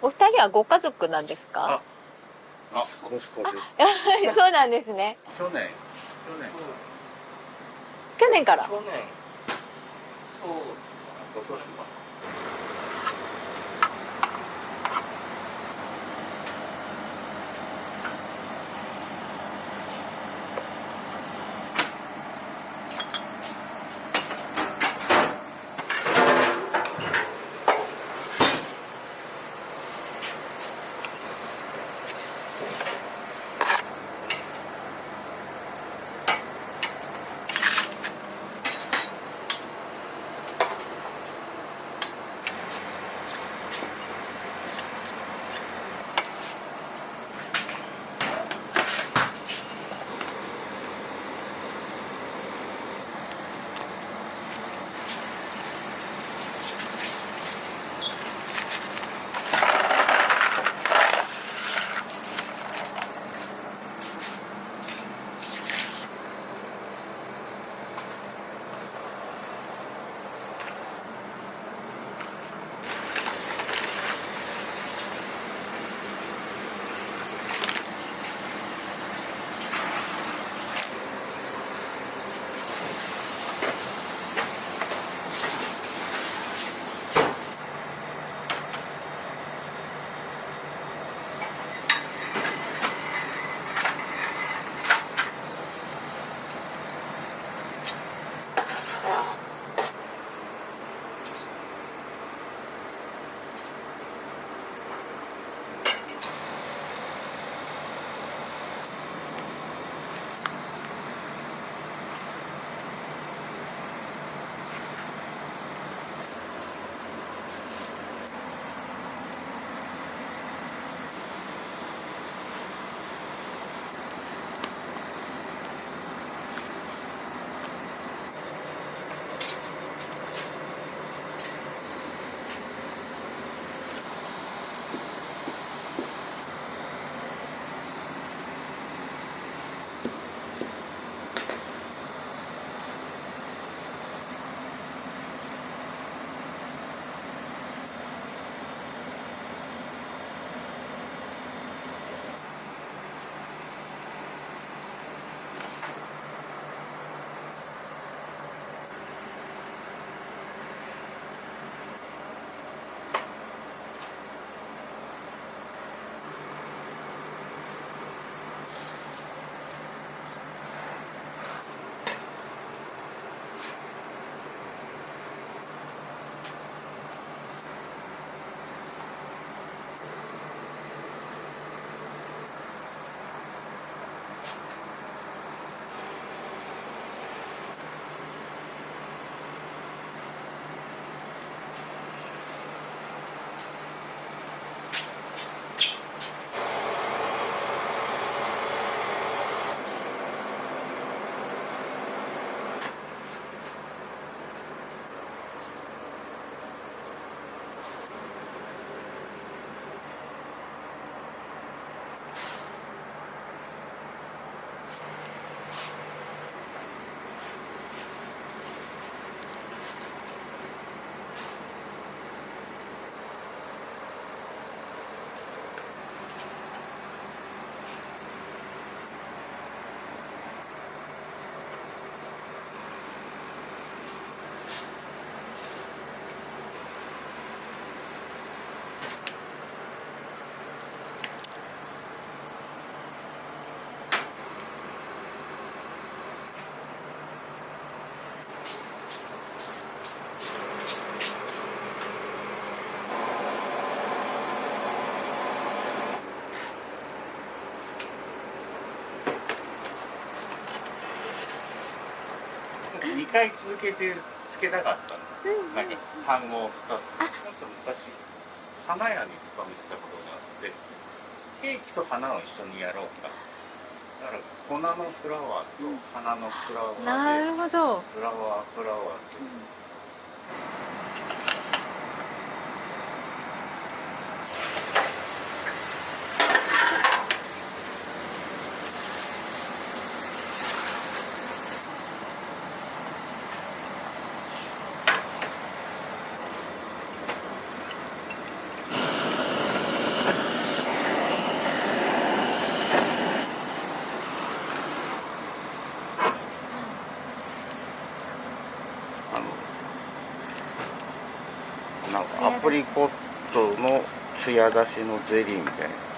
お二人はご家族なんですか？息子です。やはりそうなんですね。去年去年から。そう、今年か。2回続けてつけたかったの。なんか単語を2つ。なんか昔花屋に勤めてたことがあって、ケーキと花を一緒にやろうか。だから粉のフラワーと花のフラワーで、なるほど。フラワーで。なんかアプリコットのつや出しのゼリーみたいな。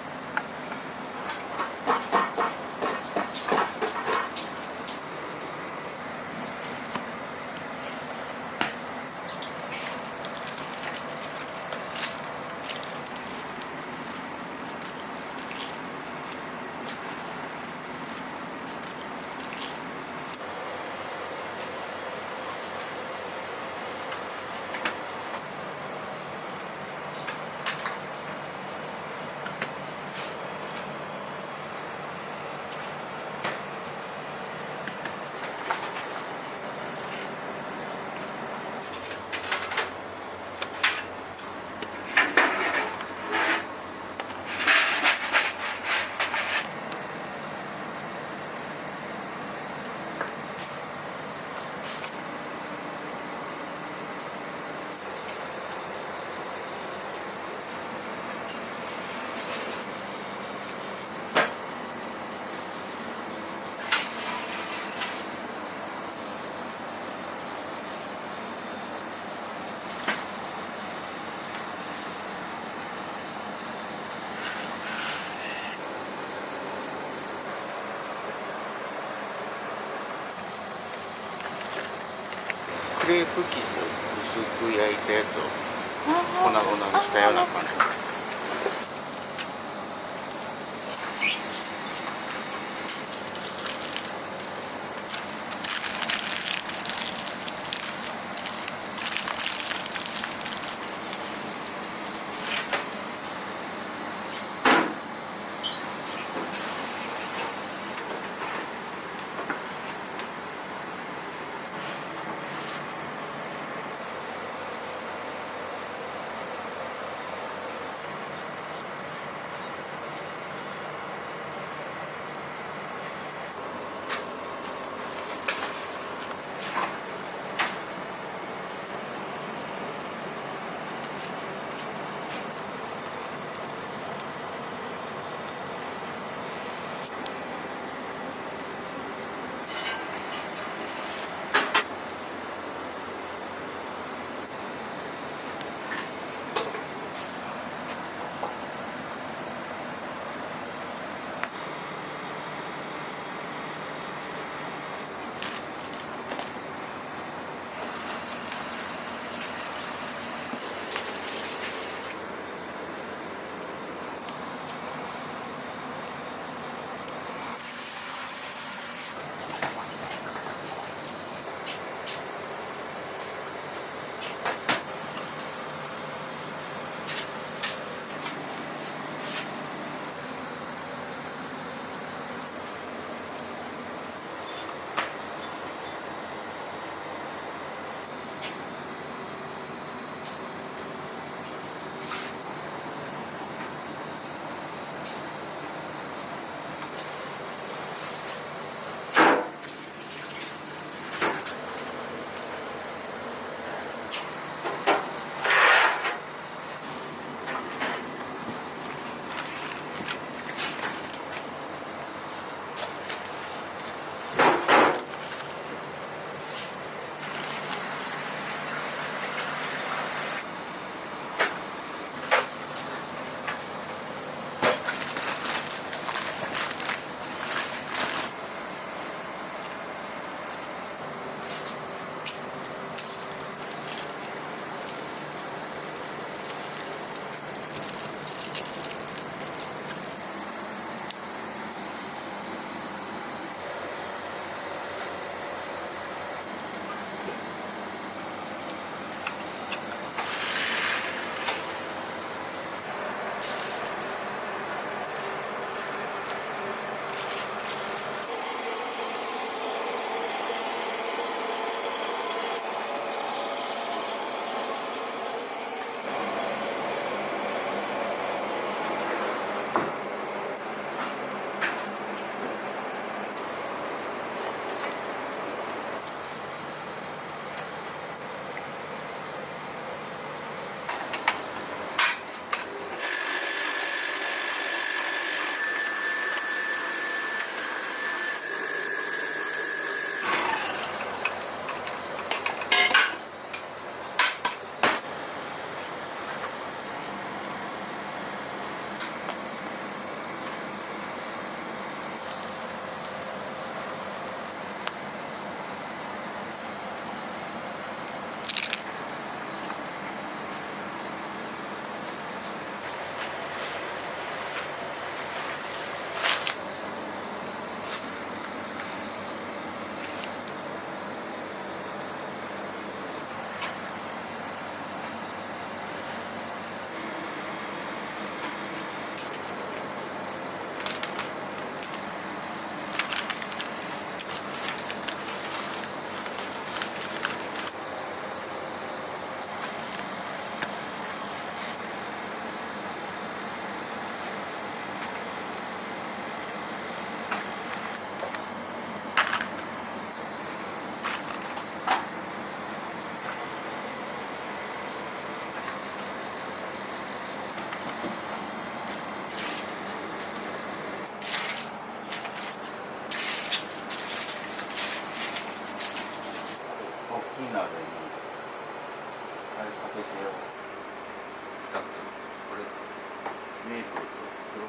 クレープ生地を薄く焼いたやつを粉々にしたような感じ。あれかけてよ。2つ。これ、メープルと黒。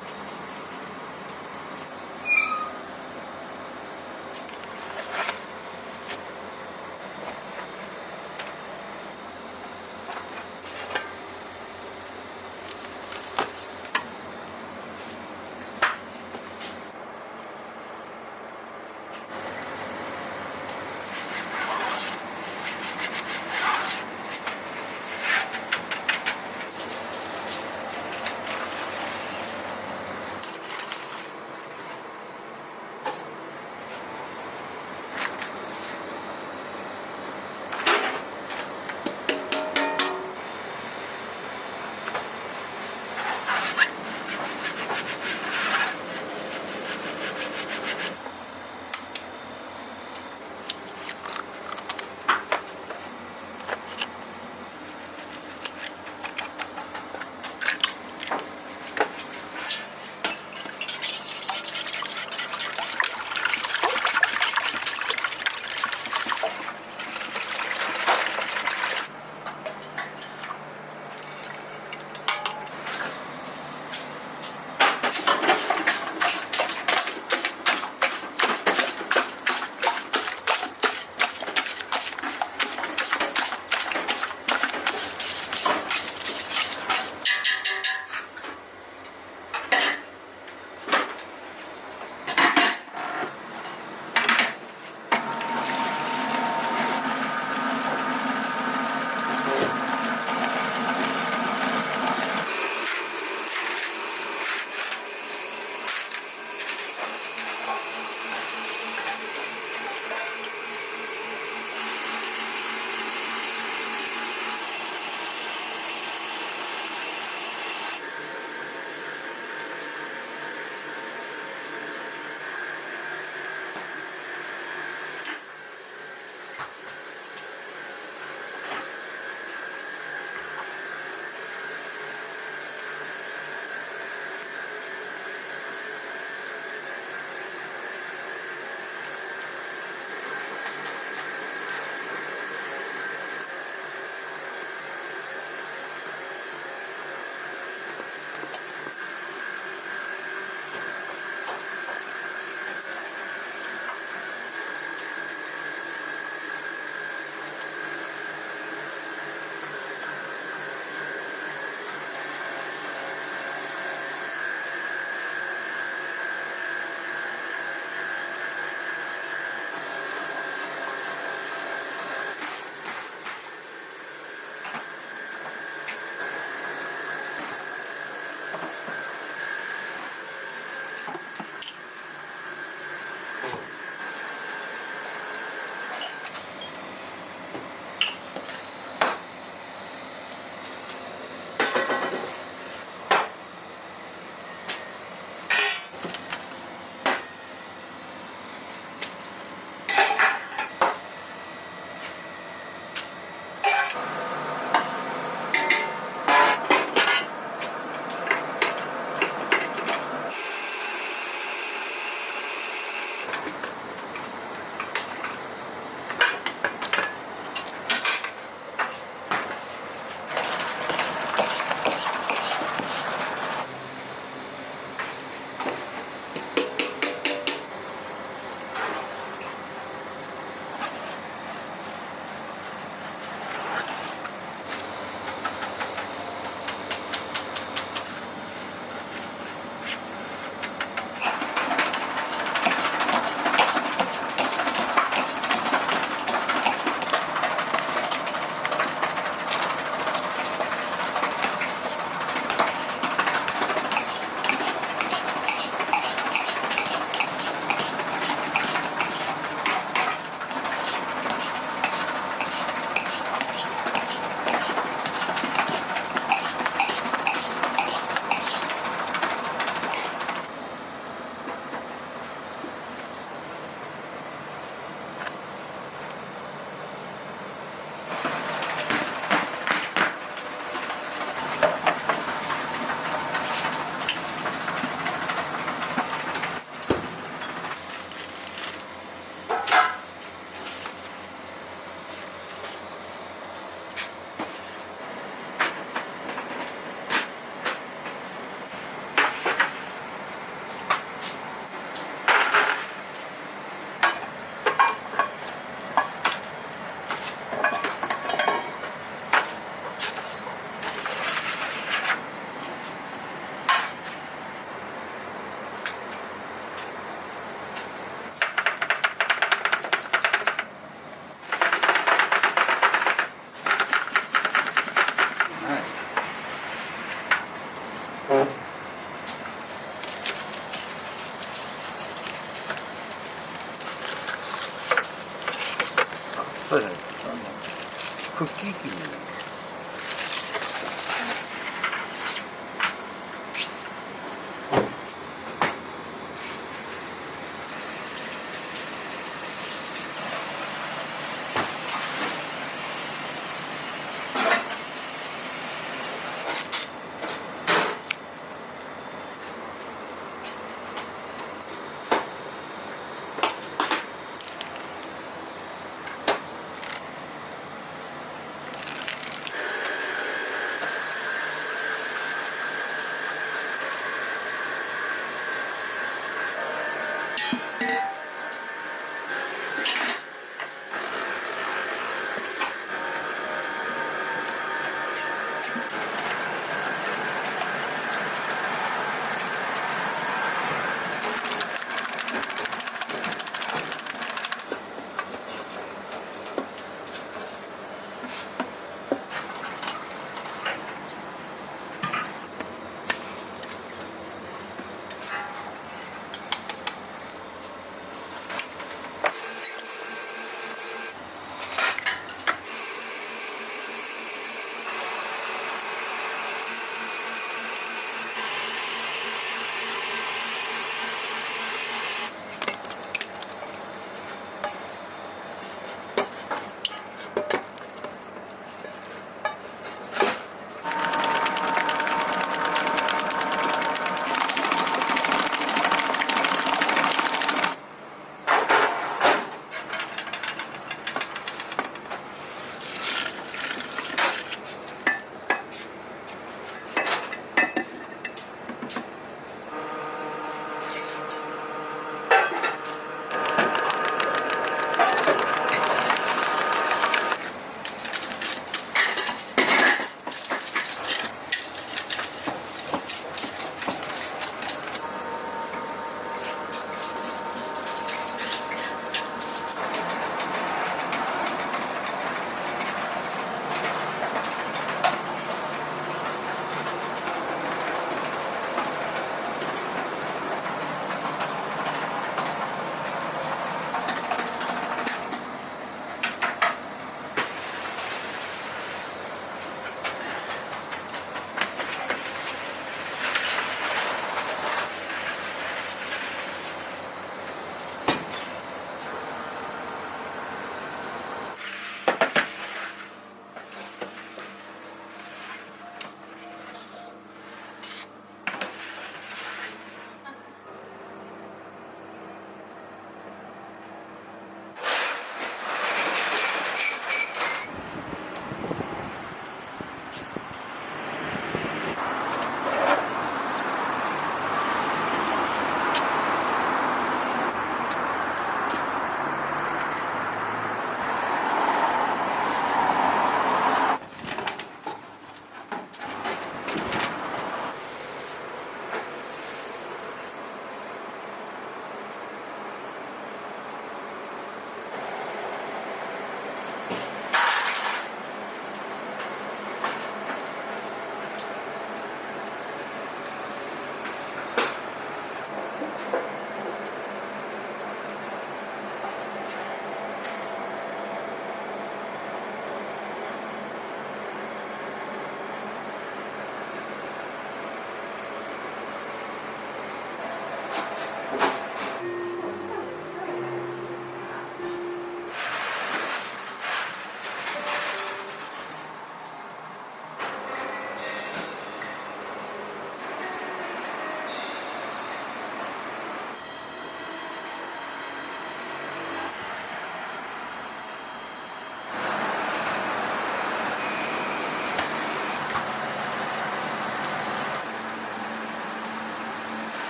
クッキー機に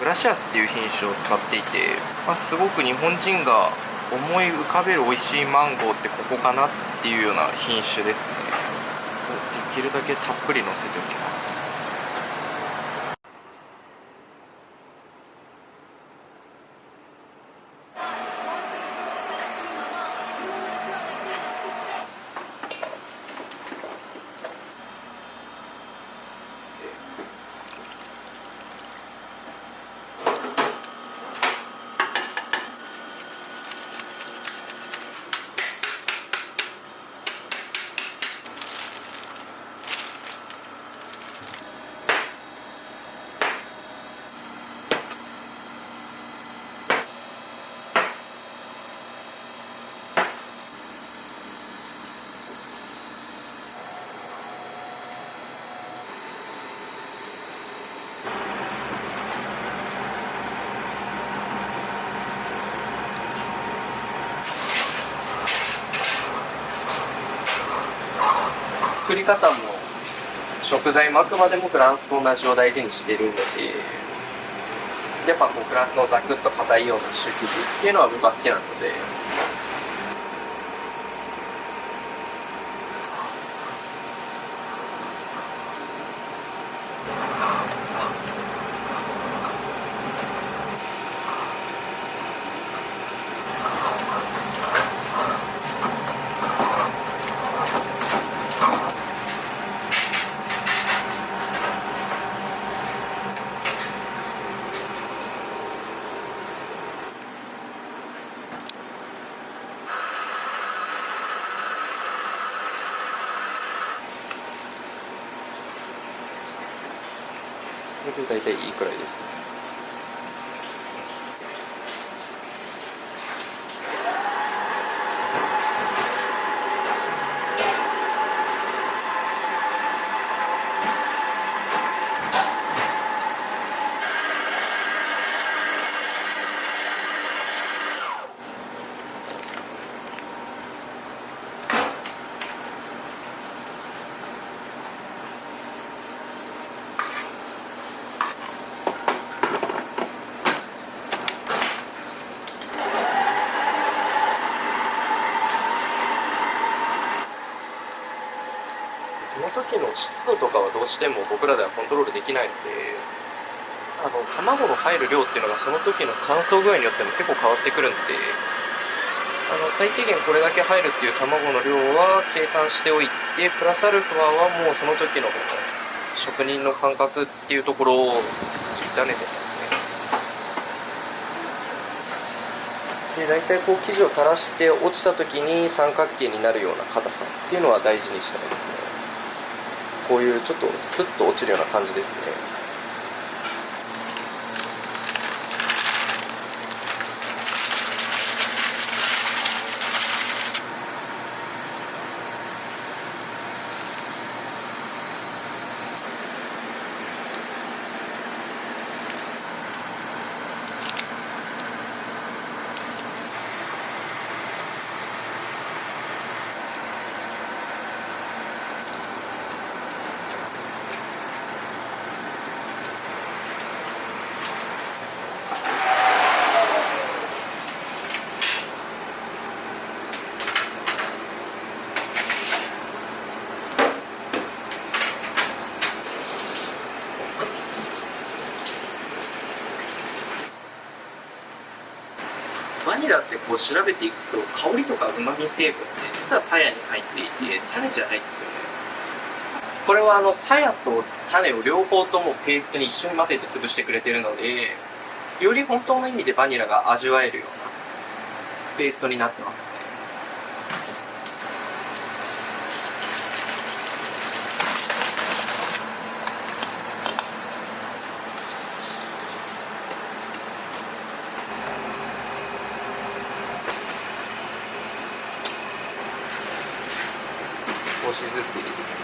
グラシアスっていう品種を使っていて、すごく日本人が思い浮かべる美味しいマンゴーってここかなっていうような品種ですね。できるだけたっぷり乗せておきます。作り方も食材もあくまでもフランスの味を大事にしているので、やっぱこうフランスのザクッと硬いようなシュー生地っていうのは僕は好きなので。これ大体いいくらいですね。その時の湿度とかはどうしても僕らではコントロールできないので、卵の入る量っていうのがその時の乾燥具合によっても結構変わってくるんで、最低限これだけ入るっていう卵の量は計算しておいて、プラスアルファはもうその時の職人の感覚っていうところを委ねてますね。で、大体こう生地を垂らして落ちた時に三角形になるような硬さっていうのは大事にしたいですね。こういうちょっとスッと落ちるような感じですね。バニラってこう調べていくと香りとか旨味成分って実は鞘に入っていて種じゃないんですよね。これは鞘と種を両方ともペーストに一緒に混ぜて潰してくれてるので、より本当の意味でバニラが味わえるようなペーストになってますね。少しずつ入れていきます。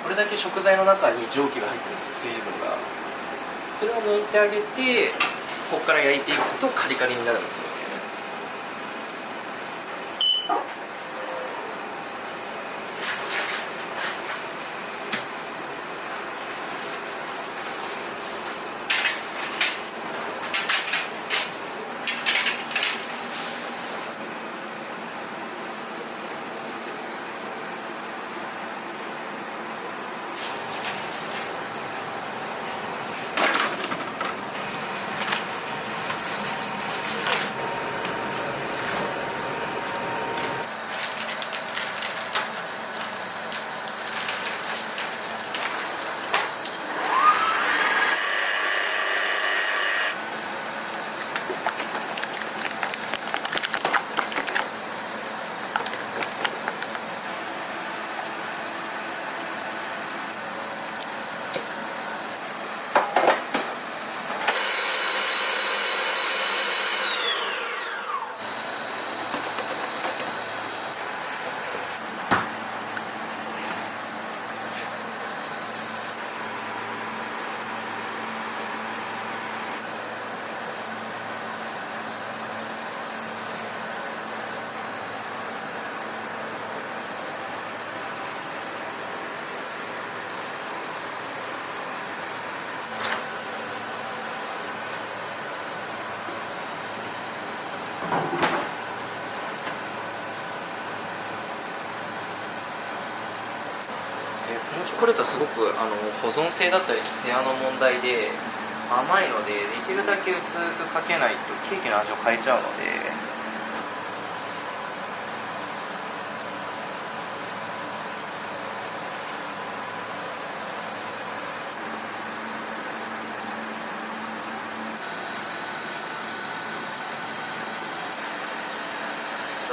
これだけ食材の中に蒸気が入ってるんですよ、水分が。それを抜いてあげて、ここから焼いていくとカリカリになるんですよね。このチョコレートはすごく保存性だったりツヤの問題で甘いので、できるだけ薄くかけないとケーキの味を変えちゃうので。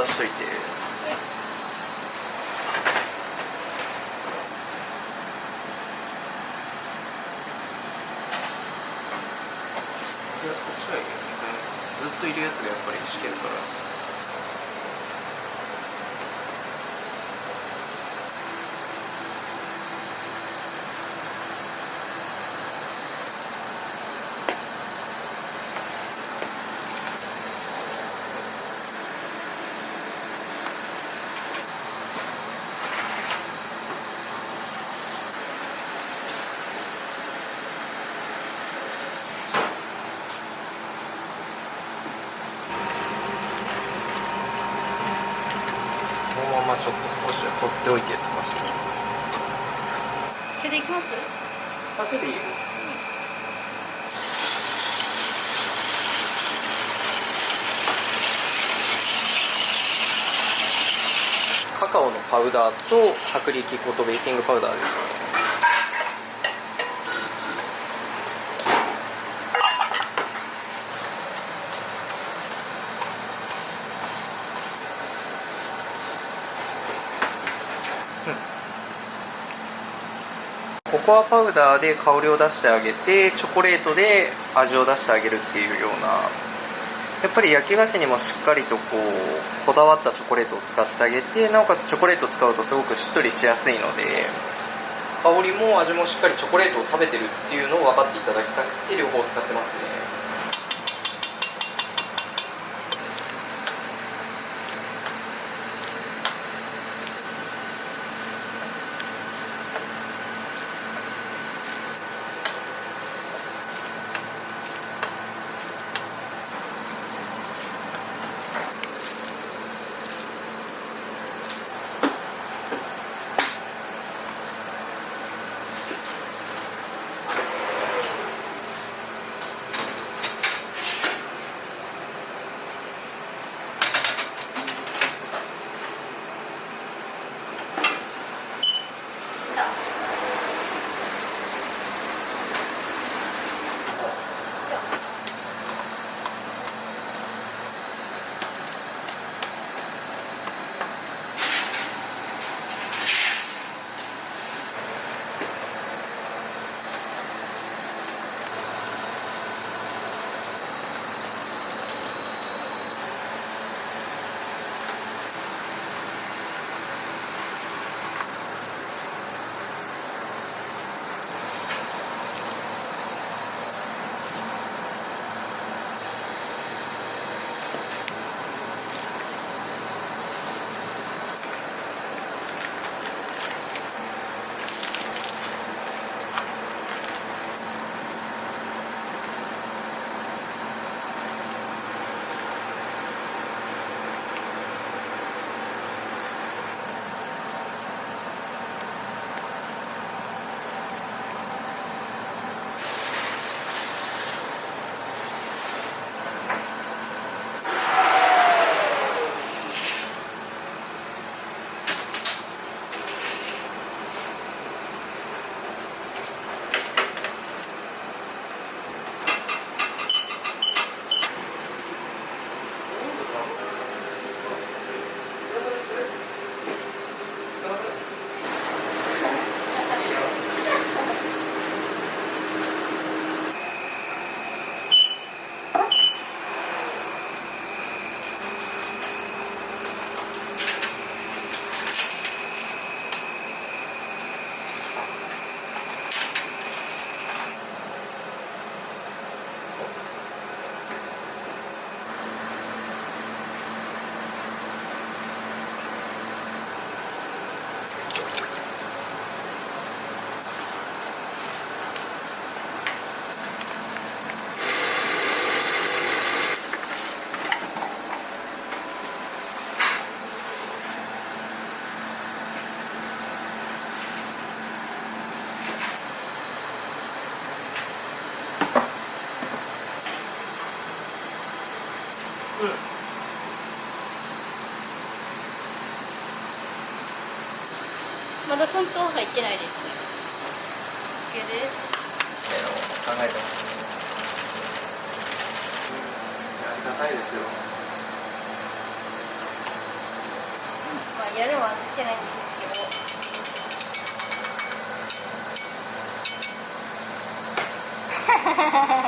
出しといて。いや、そっちはいいけどね。ずっといるやつがやっぱりしけるから。このままちょっと少し放っておいて飛ばしていきます。手でいきます？手でいいよ。カカオのパウダーと薄力粉とベーキングパウダーですね。ココアパウダーで香りを出してあげて、チョコレートで味を出してあげるっていうような、やっぱり焼き菓子にもしっかりとこだわったチョコレートを使ってあげて、なおかつチョコレートを使うとすごくしっとりしやすいので、香りも味もしっかりチョコレートを食べてるっていうのを分かっていただきたくて両方使ってますね。まだ粉糖入ってないです。OK です。考えてますね。ありがたいですよ。まあやるはしてないんですけ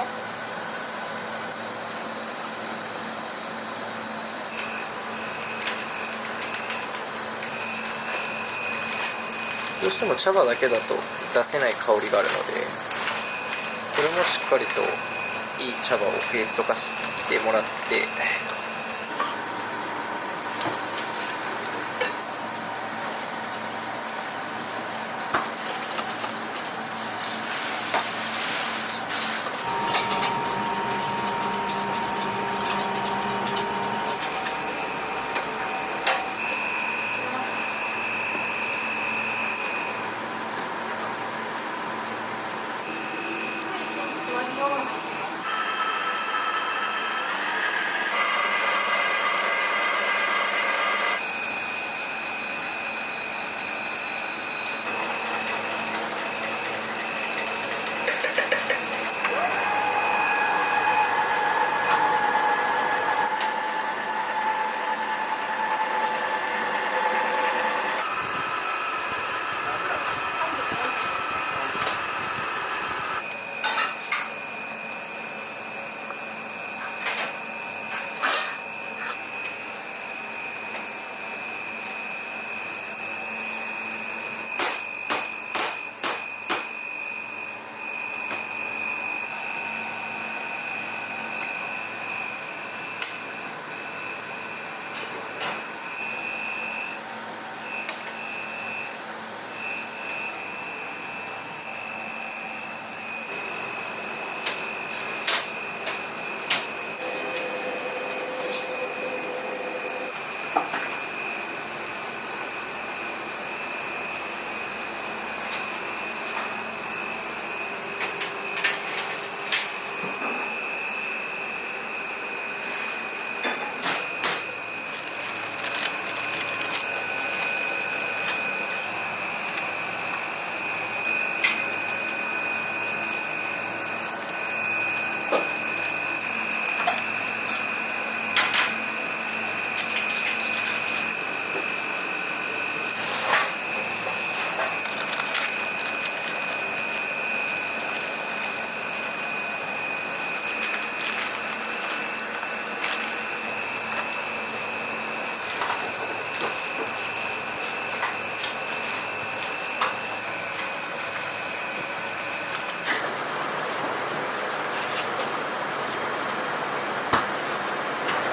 ど。どうしても茶葉だけだと出せない香りがあるので、これもしっかりといい茶葉をペースト化してもらって、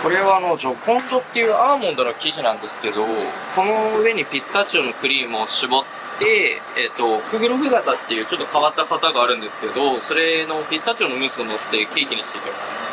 これはジョコンドっていうアーモンドの生地なんですけど、この上にピスタチオのクリームを絞って、フグロフ型っていうちょっと変わった型があるんですけど、それのピスタチオのムースを乗せてケーキにしていきます。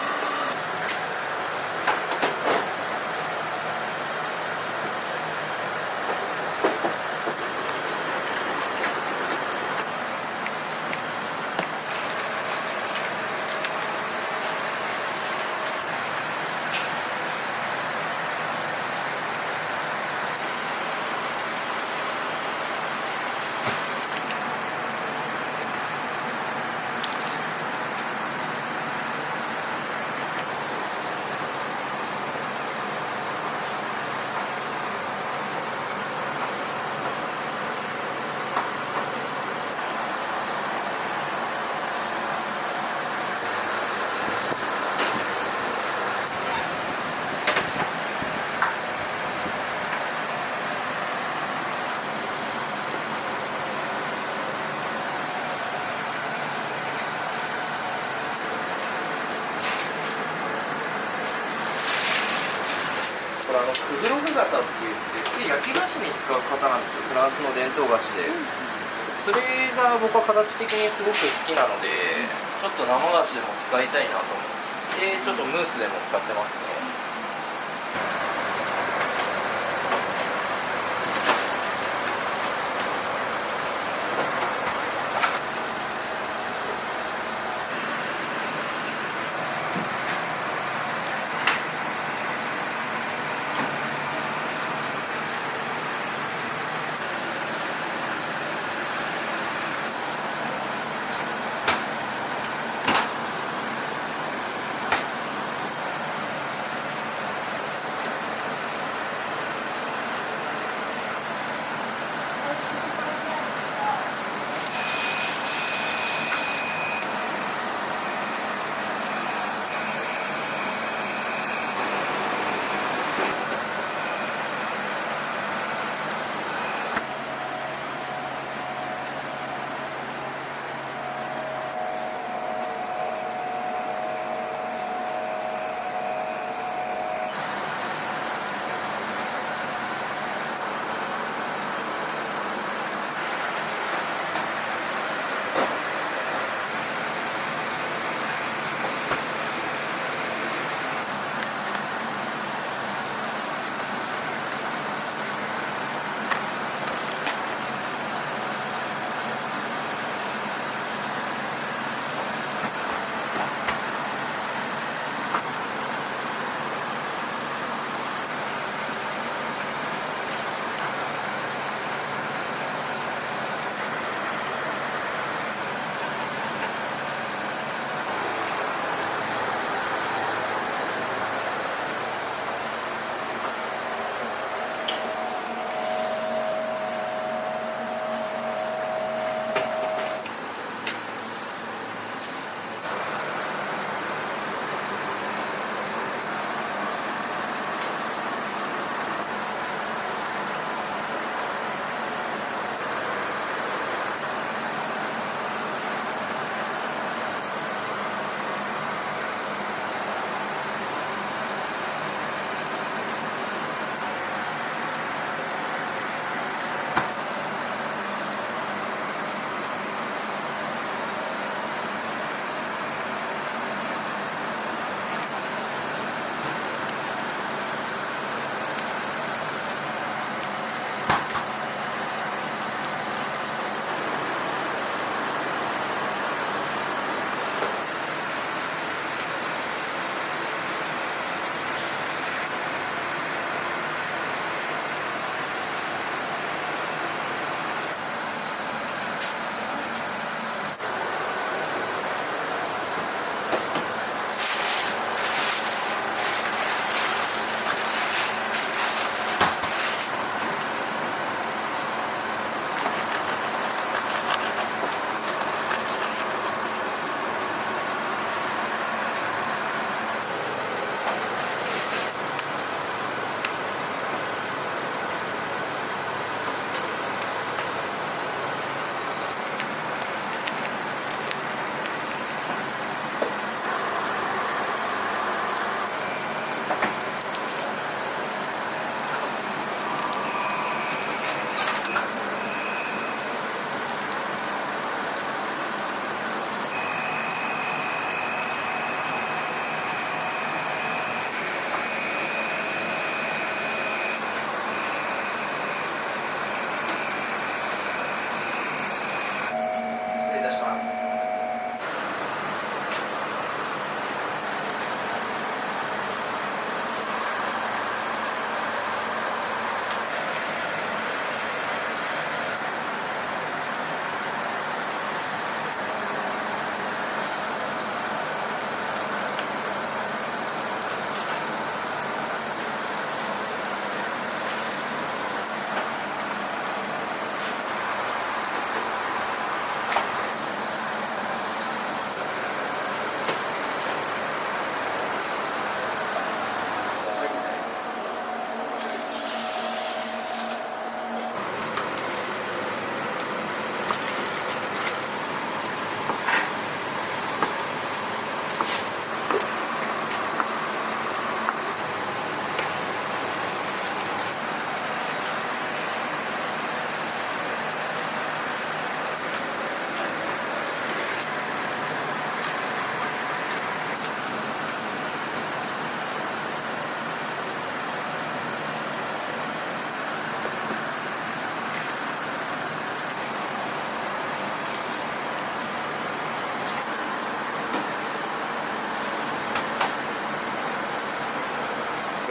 これクグロフ型って言ってつい焼き菓子に使う型なんですよ。フランスの伝統菓子で、それが僕は形的にすごく好きなので、ちょっと生菓子でも使いたいなと思ってちょっとムースでも使ってますね。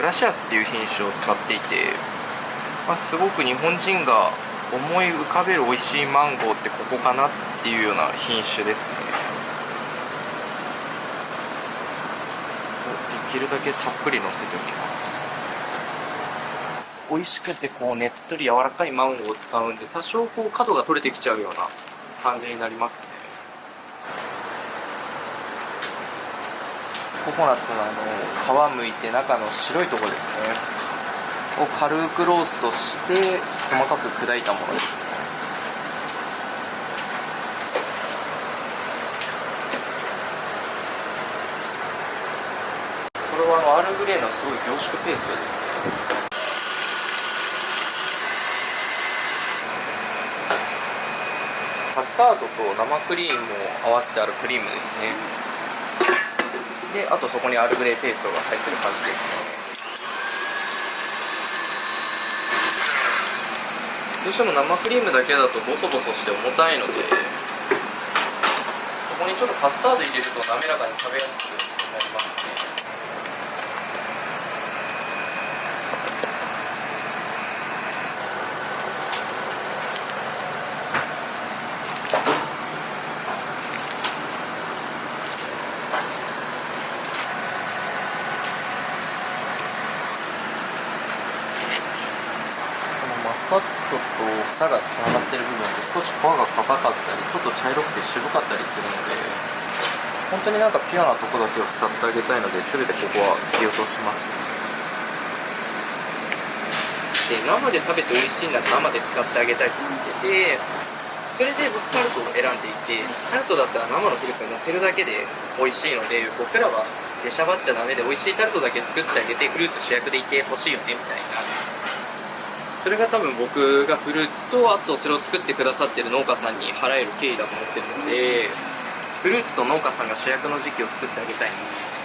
ラシアスっていう品種を使っていて、すごく日本人が思い浮かべる美味しいマンゴーってここかなっていうような品種ですね。できるだけたっぷり乗せておきます。美味しくてこうねっとり柔らかいマンゴーを使うんで、多少こう角が取れてきちゃうような感じになりますね。ココナッツの皮むいて中の白いところですねを軽くローストして細かく砕いたものですね。これはアールグレイのすごい凝縮ペーストですね。カスタードと生クリームを合わせてあるクリームですね。で、あとそこにアールグレイペーストが入ってる感じですね。どうしても生クリームだけだとボソボソして重たいので、そこにちょっとカスタード入れると滑らかに食べやすくなりますね。マスカットと房がつながってる部分って少し皮が硬かったりちょっと茶色くて渋かったりするので、本当になんかピュアなとこだけを使ってあげたいので、全てここは切り落とします。で、生で食べて美味しいなら生で使ってあげたいと思ってて、それで僕タルトを選んでいて、タルトだったら生のフルーツを乗せるだけで美味しいので、僕らは出しゃばっちゃダメで美味しいタルトだけ作ってあげてフルーツ主役でいてほしいよねみたいな、それが多分僕がフルーツと、あとそれを作ってくださってる農家さんに払える敬意だと思ってるので、フルーツと農家さんが主役の時期を作ってあげたいなと思って。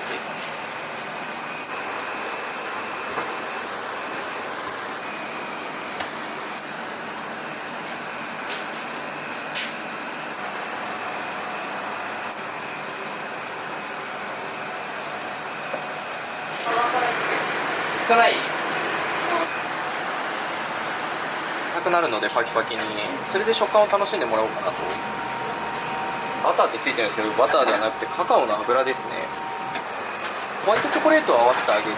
少ないなくなるのでパキパキに、それで食感を楽しんでもらおうかなと。バターってついてるんですけど、バターではなくてカカオの油ですね。ホワイトチョコレートを合わせてあげて、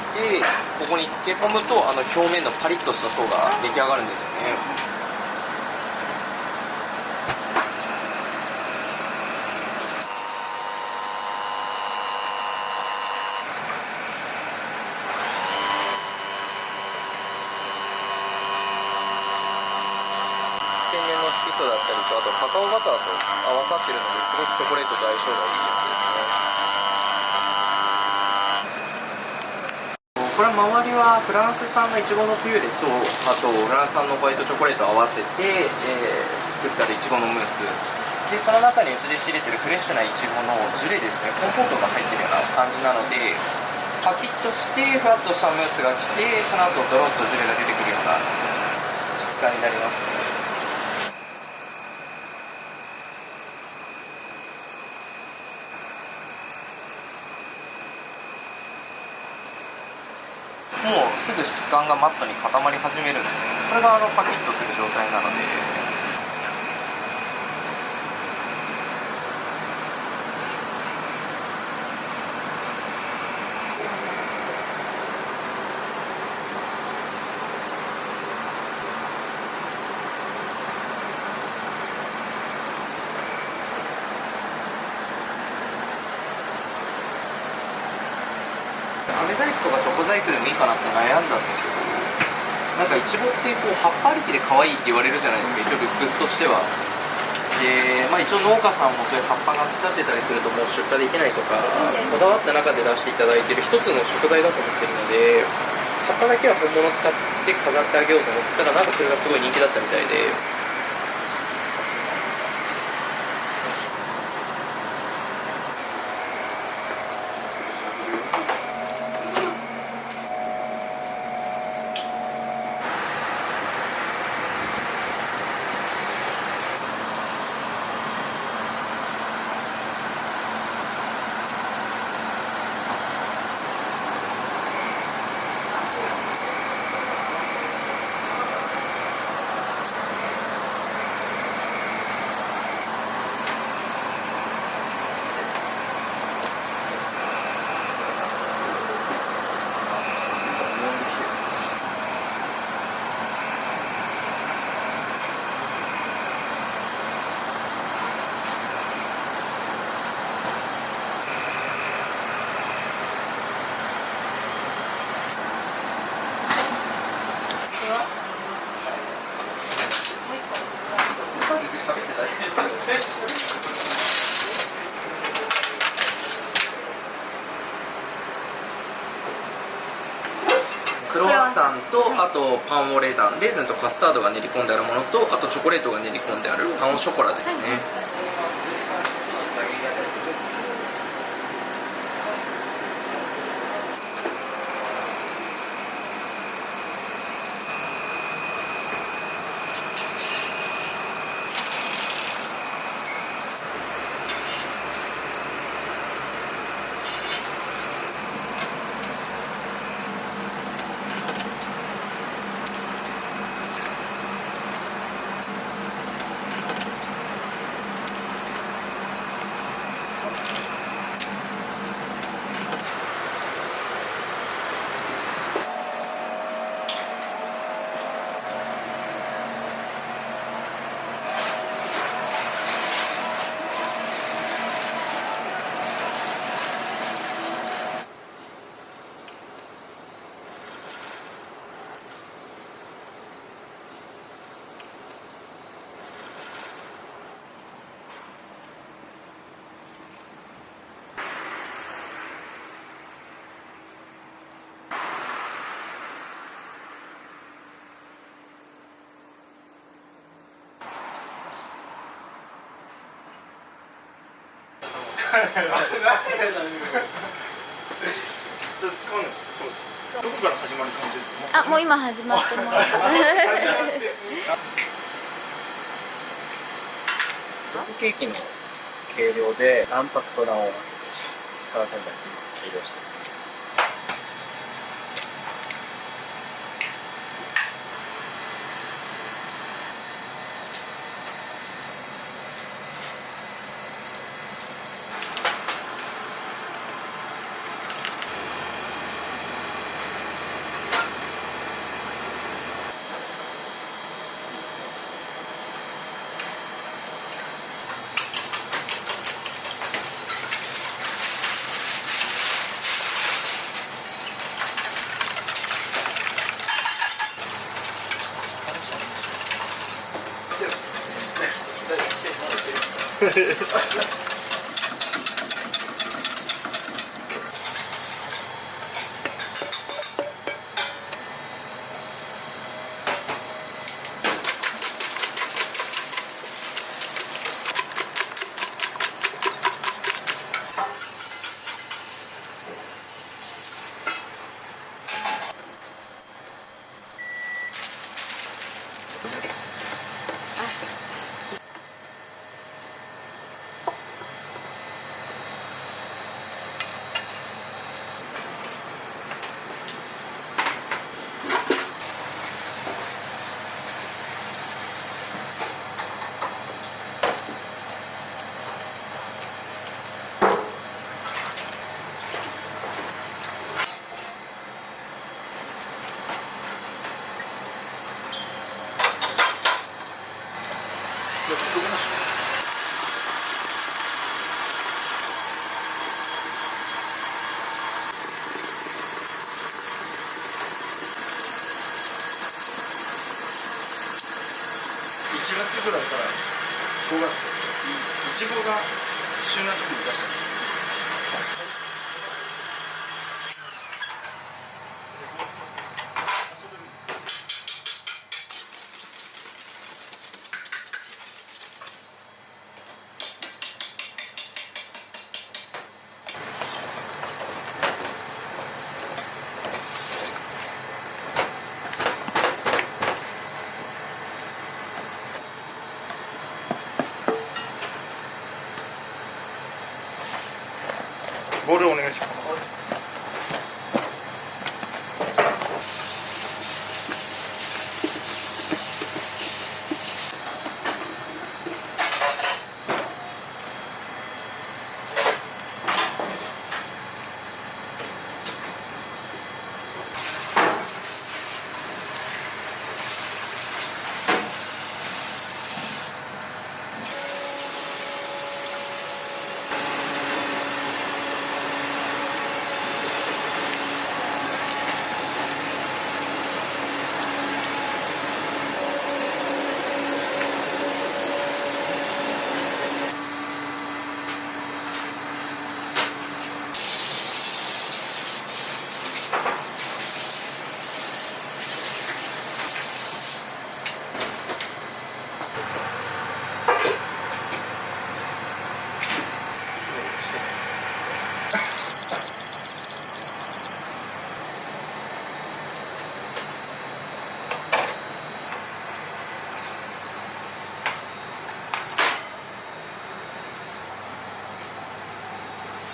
ここに漬け込むと表面のパリッとした層が出来上がるんですよね。天然の色素だったりと、あとカカオバターと合わさってるので、すごくチョコレートと相性がいいやつですね。これは周りはフランス産のいちごのピューレと、あとフランス産のホワイトチョコレートを合わせて、作ったいちごのムースで、その中にうちで仕入れてるフレッシュないちごのジュレですね、コンポートが入ってるような感じなので、パキッとしてふわっとしたムースが来て、その後ドロッとジュレが出てくるような質感になりますね。もうすぐ質感がマットに固まり始めるんですよね。これがパキッとする状態なので、飴細工とかチョコ細工でもいいかなって悩んだんですけど、なんかイチゴってこう葉っぱありきで可愛いって言われるじゃないですか、一応ルックスとしては。で、一応農家さんもそういう葉っぱが腐ってたりするともう出荷できないとか、こだわった中で出していただいてる一つの食材だと思ってるので、葉っぱだけは本物を使って飾ってあげようと思ったら、なんかそれがすごい人気だったみたいで。サンと、あとパンオレザン、レーズンとカスタードが練り込んであるものと、あとチョコレートが練り込んであるパンオショコラですね。どこから始まる感じですか？あ、もう今始まってます。ケーキの計量で卵白と卵黄スタートに計量してる。1月ぐらいから5月いちごが旬な時に出したんです。ボールお願いします。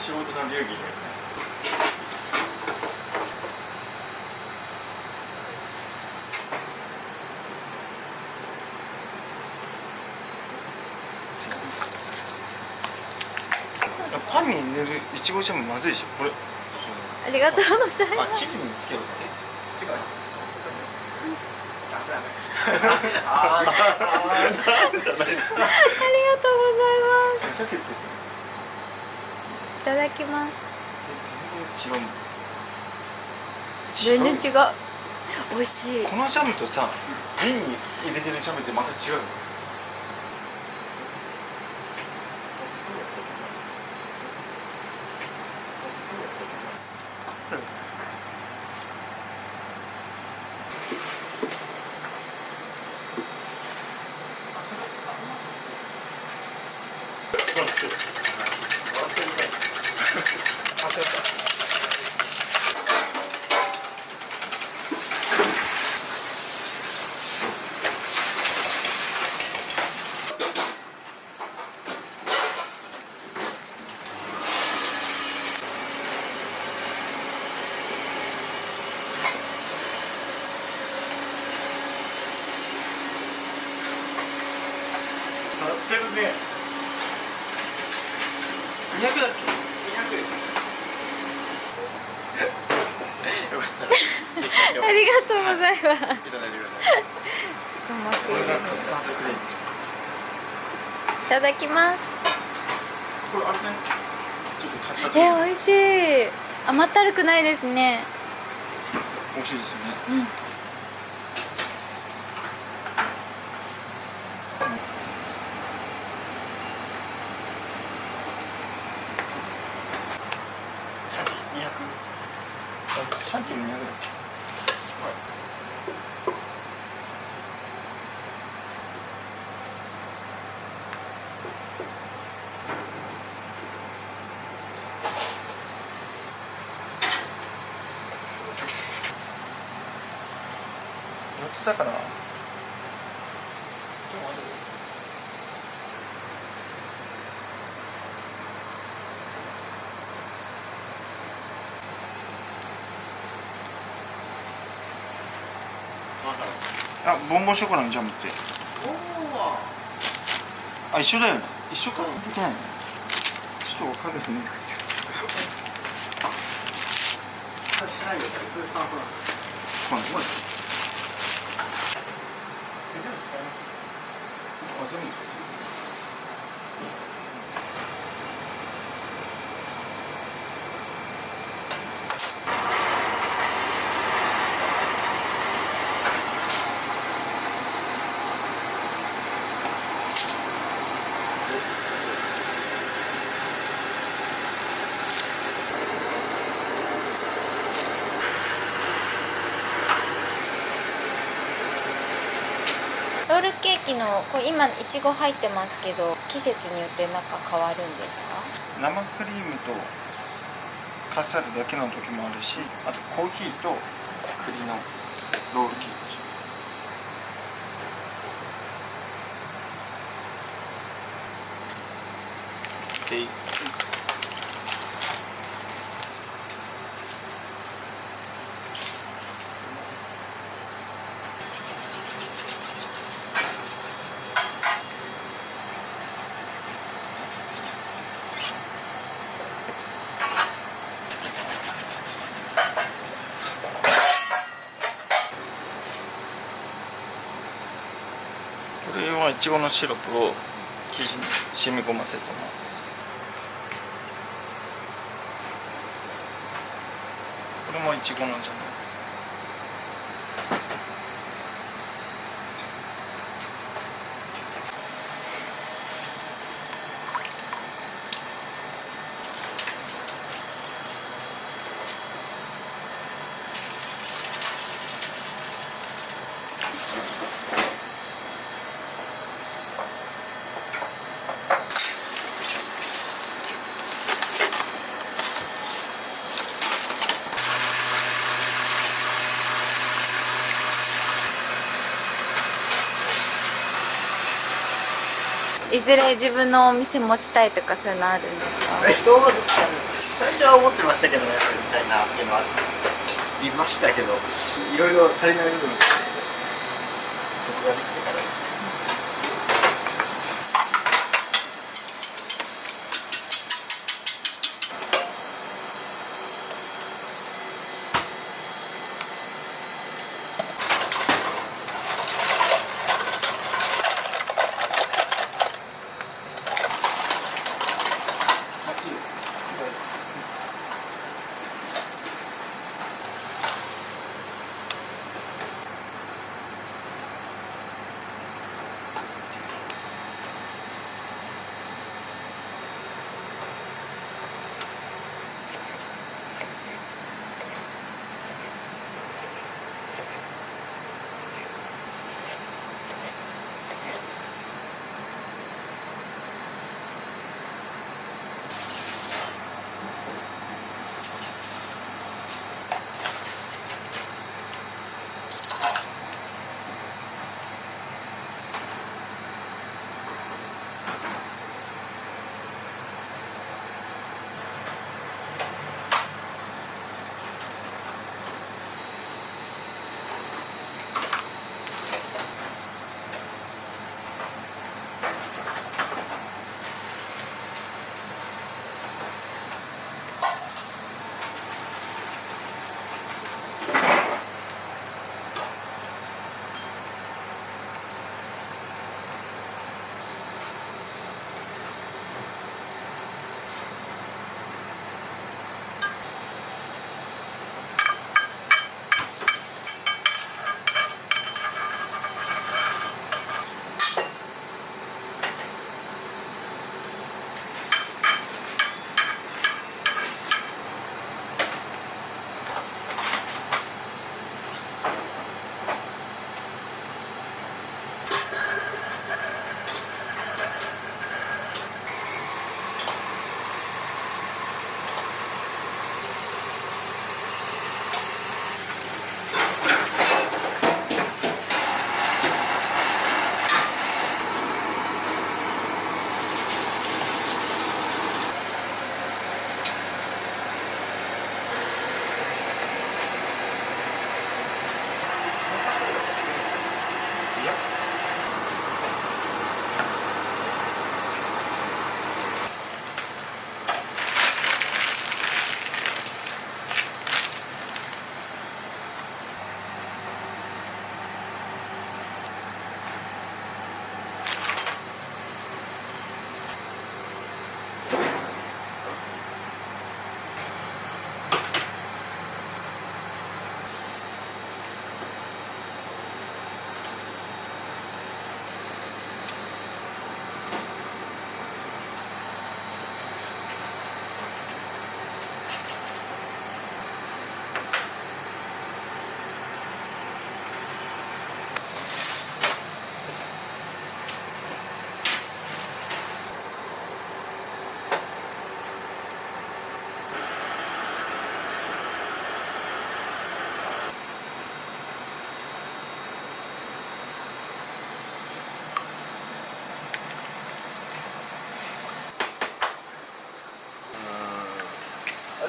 仕事の流儀だよね。パンに塗るいちごジャムまずいでしょこれ。ありがとうございあ、ます。生地につけるぞ。違う。あーじゃないですか。ありがとうございます。さっき言っていただきます。た全然違う。全然違う。美味しい。このジャムとさ、瓶に入れてるジャムってまた違うの。乗ってるね。 200だっけ。200です。ありがとうございます。いただいてください。これがカスタードクリーム。いただきます。これあれね。ちょっとカスタードクリーム。美味しい。甘ったるくないですね。美味しいですよね。チャンキー200だっけ。4つだから。あ、ボンボンショコラのジャムって。あ、一緒だよね。一緒か。できないね。ちょっとわかんないんですよ。しないよ。それ酸素。はい。全部使います。あ、全部使います。ロールケーキのこれ今いちご入ってますけど、季節によって中変わるんですか？生クリームとカスタードだけの時もあるし、あとコーヒーと栗のロールケーキ。OK。これはいちごのシロップを生地に染み込ませてます。これもいちごのジャムです。いずれ自分のお店持ちたいとかそういうのあるんですか？どうですかね。最初は思ってましたけど、やっぱりみたいなっていうのはありましたけど、いろいろ足りない部分があってそこができてからですね。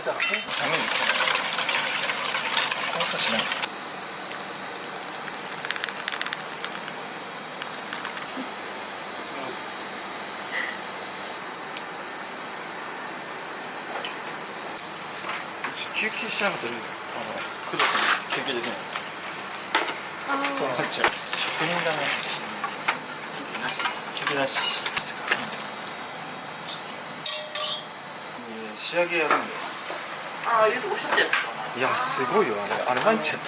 じゃあ寒いんですかね。乾燥しない。休憩しなかったら工藤さん休憩できない。そうなっちゃう。職人だね。休憩なし。仕上げやるんだよ。ああいうとおっしゃったやつかな。いやすごいよあれ入っちゃった。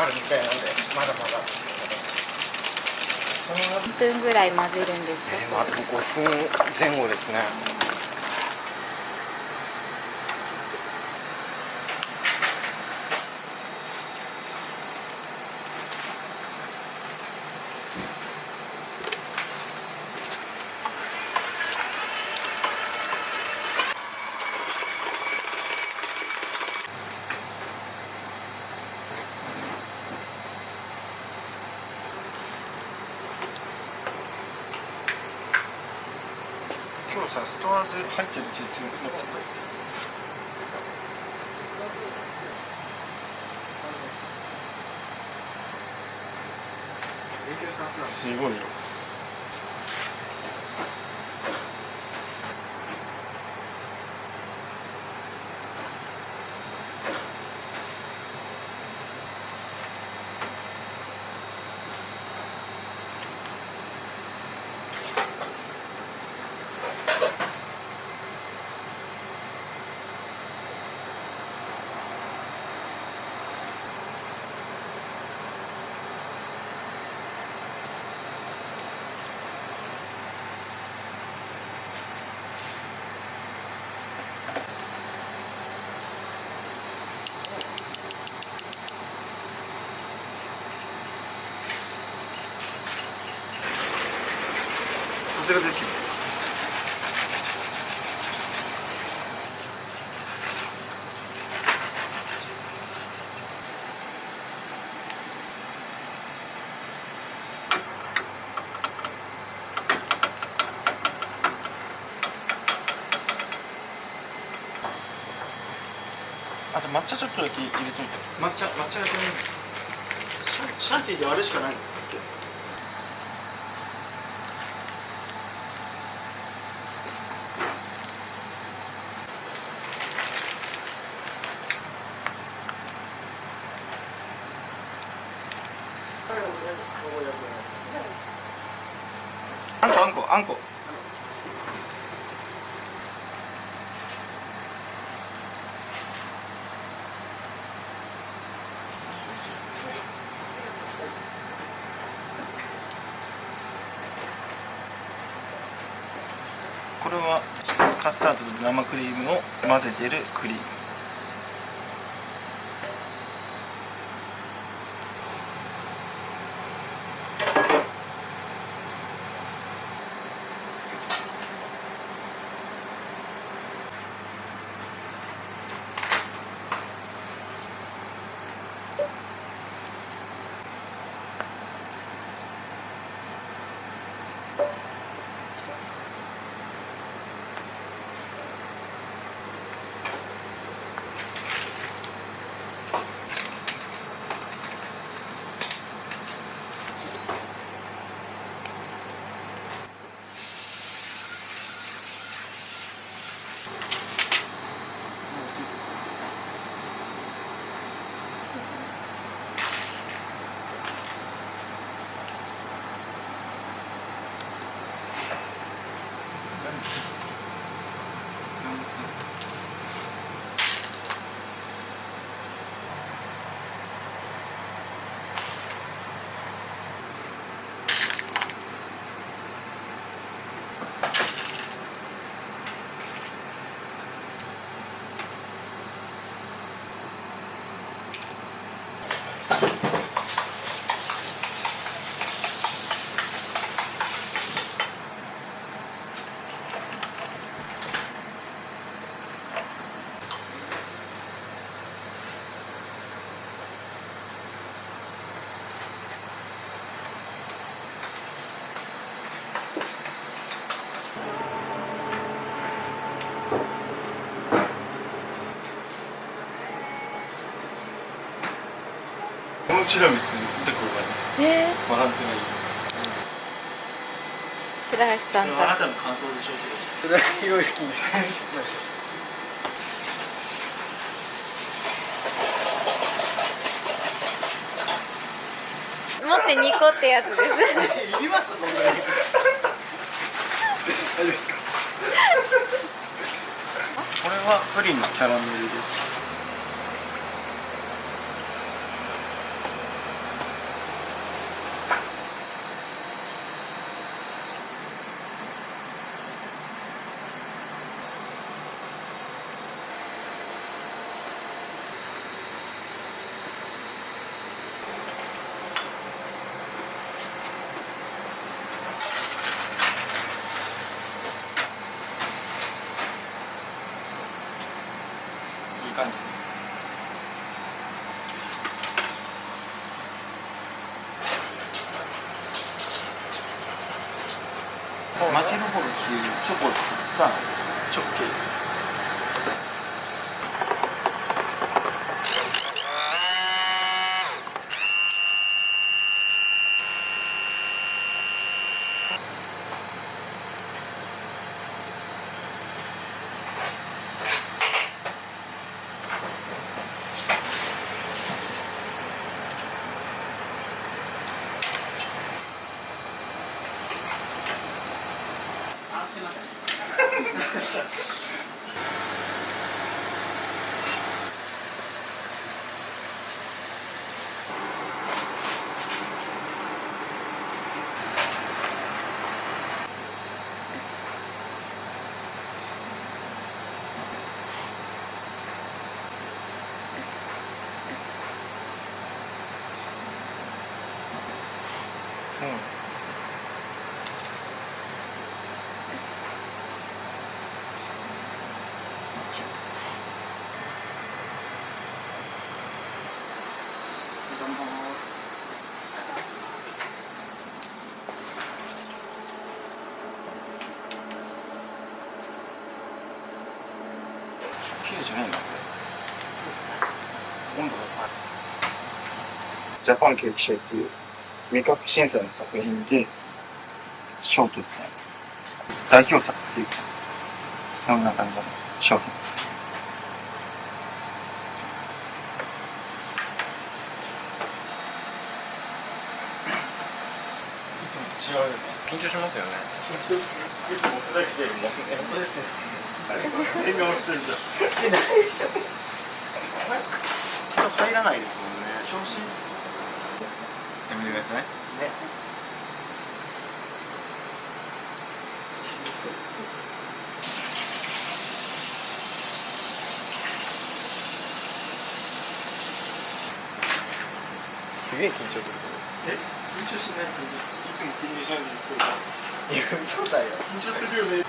あるみたいなんでまだまだ。何分ぐらい混ぜるんですか？まあ5分前後ですね。今日さストアーズ入ってるって言ってるのすごいよ。さすがですよ。あと抹茶ちょっとだけ入れといて。抹茶が全然シャンティーであれしかないの。あんこ。これはカスタードと生クリームを混ぜてるクリーム。このチラミス見たことがいいです。バランスがいい。白石さんそれはあなたの感想でしょうけど。それはいろいろ聞いて。持って2個ってやつです。いりますそんなに。大丈夫ですか。これはプリンのキャラメルです。いい感じです。マキノボールっていうチョコを作ったチョコケーキです。あ、すいません。そうなんですね。綺麗じゃないな、これ。温度が高い。ジャパンケーキショーっていう味覚審査の作品で賞を取った代表作っていうか、そんな感じの商品です。いつもと違うよね。緊張しますよね。緊張する。いつもふざけてるもんね。本当ですね。変顔してるじゃん。してないでしょ。人入らないですもんね。調子やめてください。ね。すげえ緊張するえ、緊張しない。いつも緊張しないでそうだ。けど。いや、嘘だよ。緊張するよね。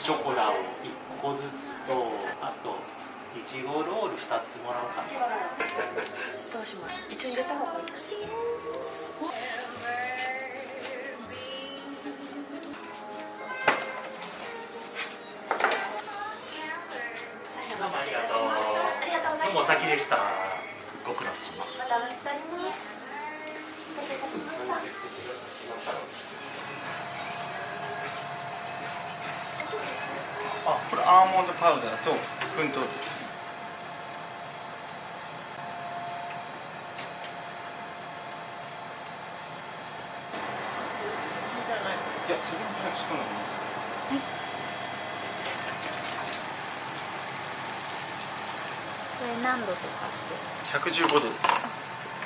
ショコラを1個ずつと、あといちごロール2つもらおうかな。どうします？一応入れた方がいいか。どうもありがとう。ありがとうございます。どうもお先でした。ご苦労様。またお待ちしております。お待たせいたしました。あ、これアーモンドパウダーと粉糖です。いや、それも早くしとんのかな。これ何度とかって115度です。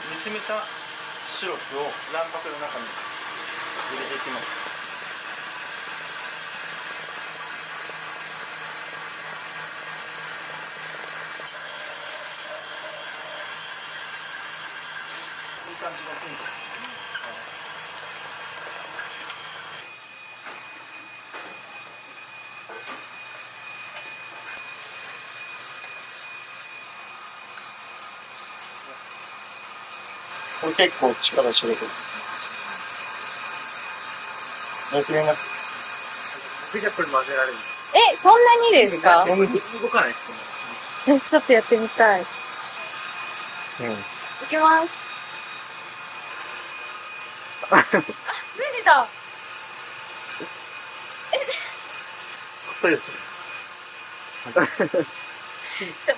煮詰めたシロップを卵白の中に入れていきます。いい感じのピンクです。これ結構力仕事。やってみます。僕じゃこれ混ぜられる。え、そんなにですか？動かないですね。ちょっとやってみたい。いきます。あ、無理だ。そうです。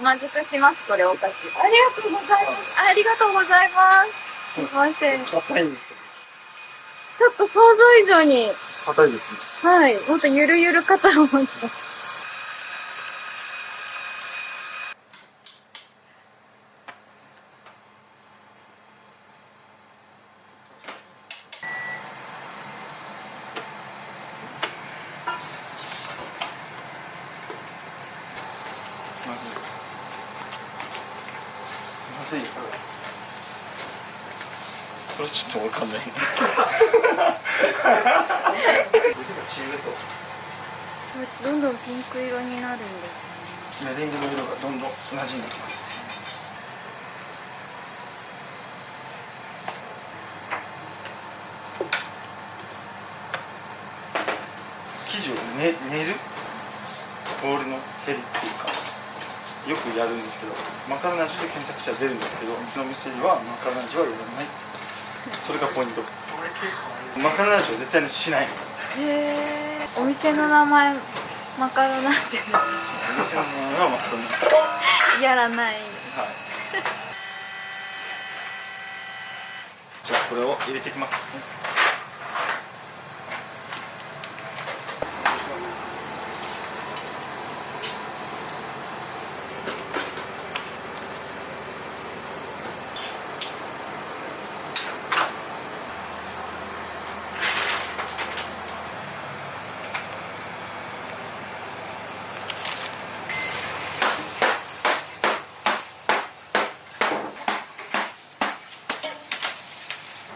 まずくします、これおかき。ありがとうございます。ありがとうございます。すいません。硬いんですけど。ちょっと想像以上に、硬いですね。はい、もっとゆるゆるかと思った。まずい。それちょっとわかんない。どんどんピンク色になるんですね。メレンゲの色がどんどん馴染んできます。生地を練るボールのヘリっていうかよくやるんですけど、マカロナージュで検索したら出るんですけど、うちの店にはマカロナージュはやらない。それがポイント。マカロナージュは絶対にしない。へえ。お店の名前マカロナージュ。お店の名前はマカロナージュ。やらない。はい。じゃあこれを入れていきます。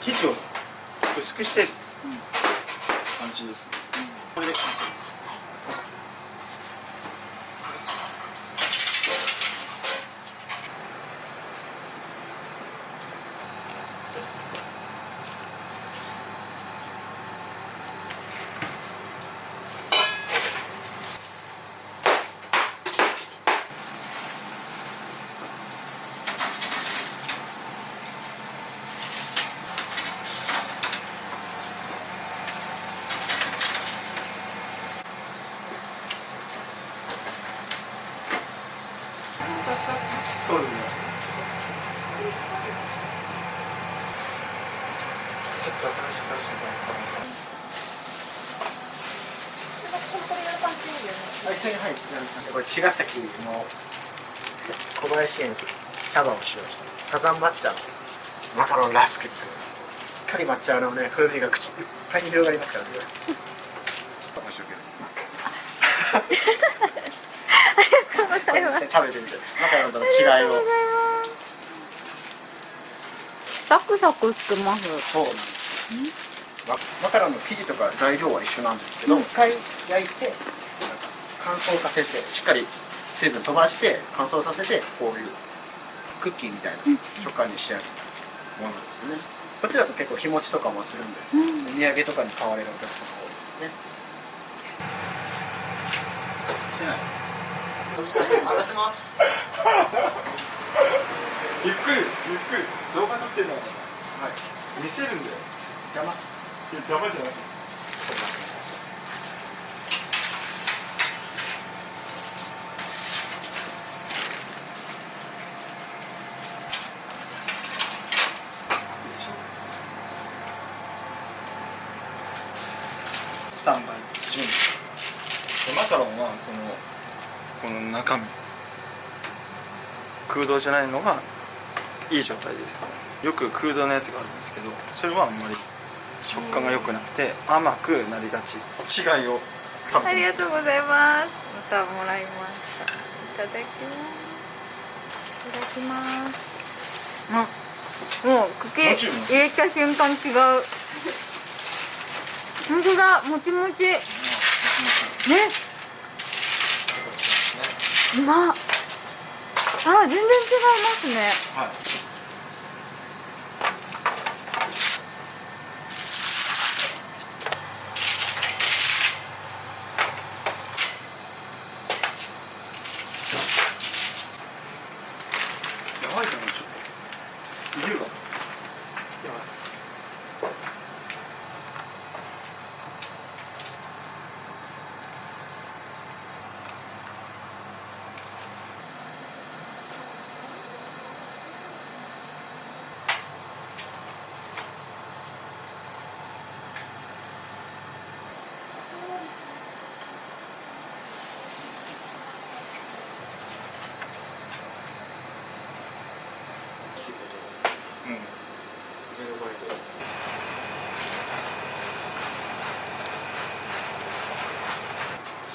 生地を薄くしてる感じです。これで完成です。ストーリーのさっき新しく出してたんですか？一緒に入ってこれ茅ヶ崎の小林園茶葉を使用したサザン抹茶のマカロンラスクっていうしっかり抹茶のね風味が口いっぱいに広がりますからね。申し訳ない。食べてみてマカロンとの違いを。サクサクしてます。そうなんです。マカロンの生地とか材料は一緒なんですけど、一回焼いて乾燥させてしっかり水分飛ばして乾燥させてこういうクッキーみたいな食感に仕上げたものですね。こっちだと結構日持ちとかもするんで、お土産とかに買われるお客様が多いですね。しない。話します。ゆっくり動画撮ってんだから。はい。見せるんだよ。邪魔。いや邪魔じゃない。スタンバイ準備。マカロンはこの中身空洞じゃないのがいい状態です。よく空洞のやつがあるんですけど、それはあんまり食感が良くなくて甘くなりがち。違いを多分ありがとうございます。またもらいました。いただきます。いただきます。もう茎入れた瞬間違う。本当だ、もちもち。ね。うまっ。あ、全然違いますね。はい。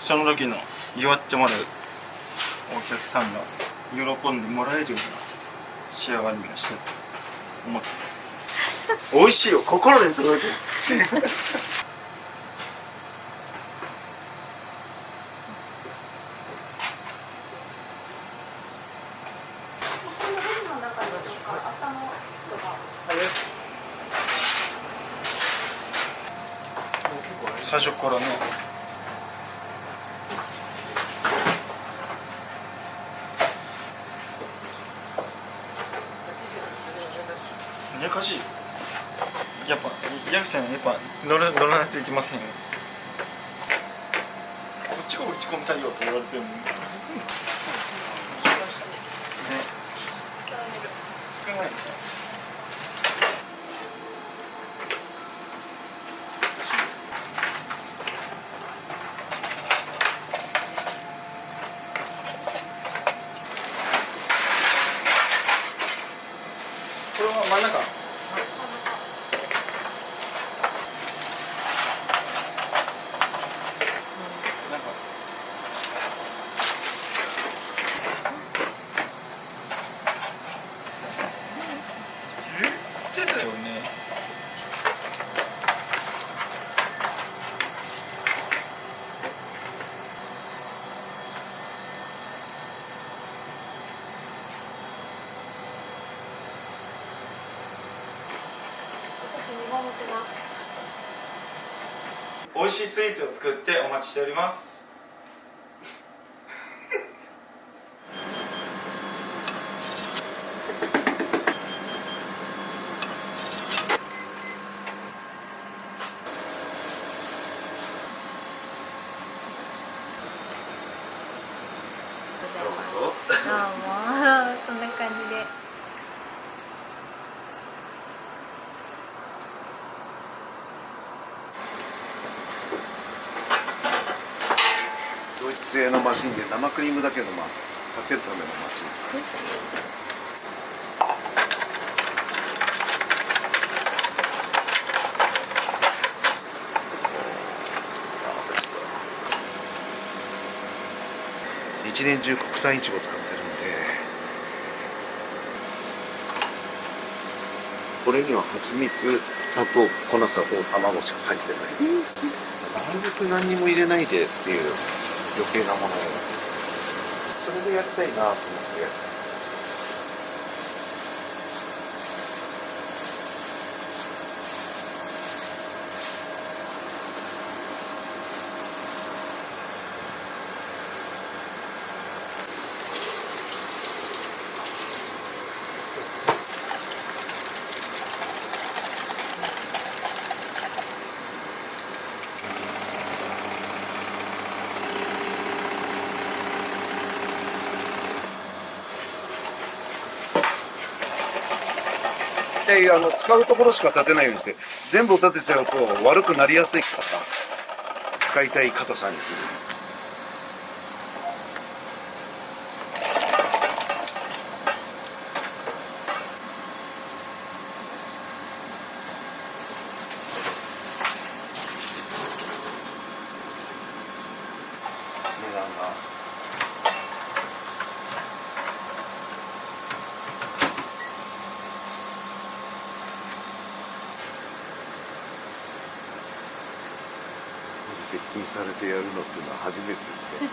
その時の祝ってもらうお客さんが喜んでもらえるような仕上がりがしたいと思ってます。美味しいよ、心に届いてる。最初からね。難しい。やっぱヤクさんやっぱ乗らないといけませんよ。こっちが打ち込みたいよと言われても。ね。少ない。これは真ん中。なんか。言ってたよね。美味しいスイーツを作ってお待ちしております。どうもそんな感じで。ドイツ製のマシンで生クリームだけのかけるためのマシンですね。一年中国産いちご使ってるんで、これには蜂蜜、砂糖、粉砂糖、卵しか入ってない。なるべく何にも入れないでっていう余計なものをそれでやりたいなと思って。使うところしか立てないようにして、全部を立てちゃうと悪くなりやすいから使いたい硬さにする。値段が接近されてやるのっていうのは初めてですね。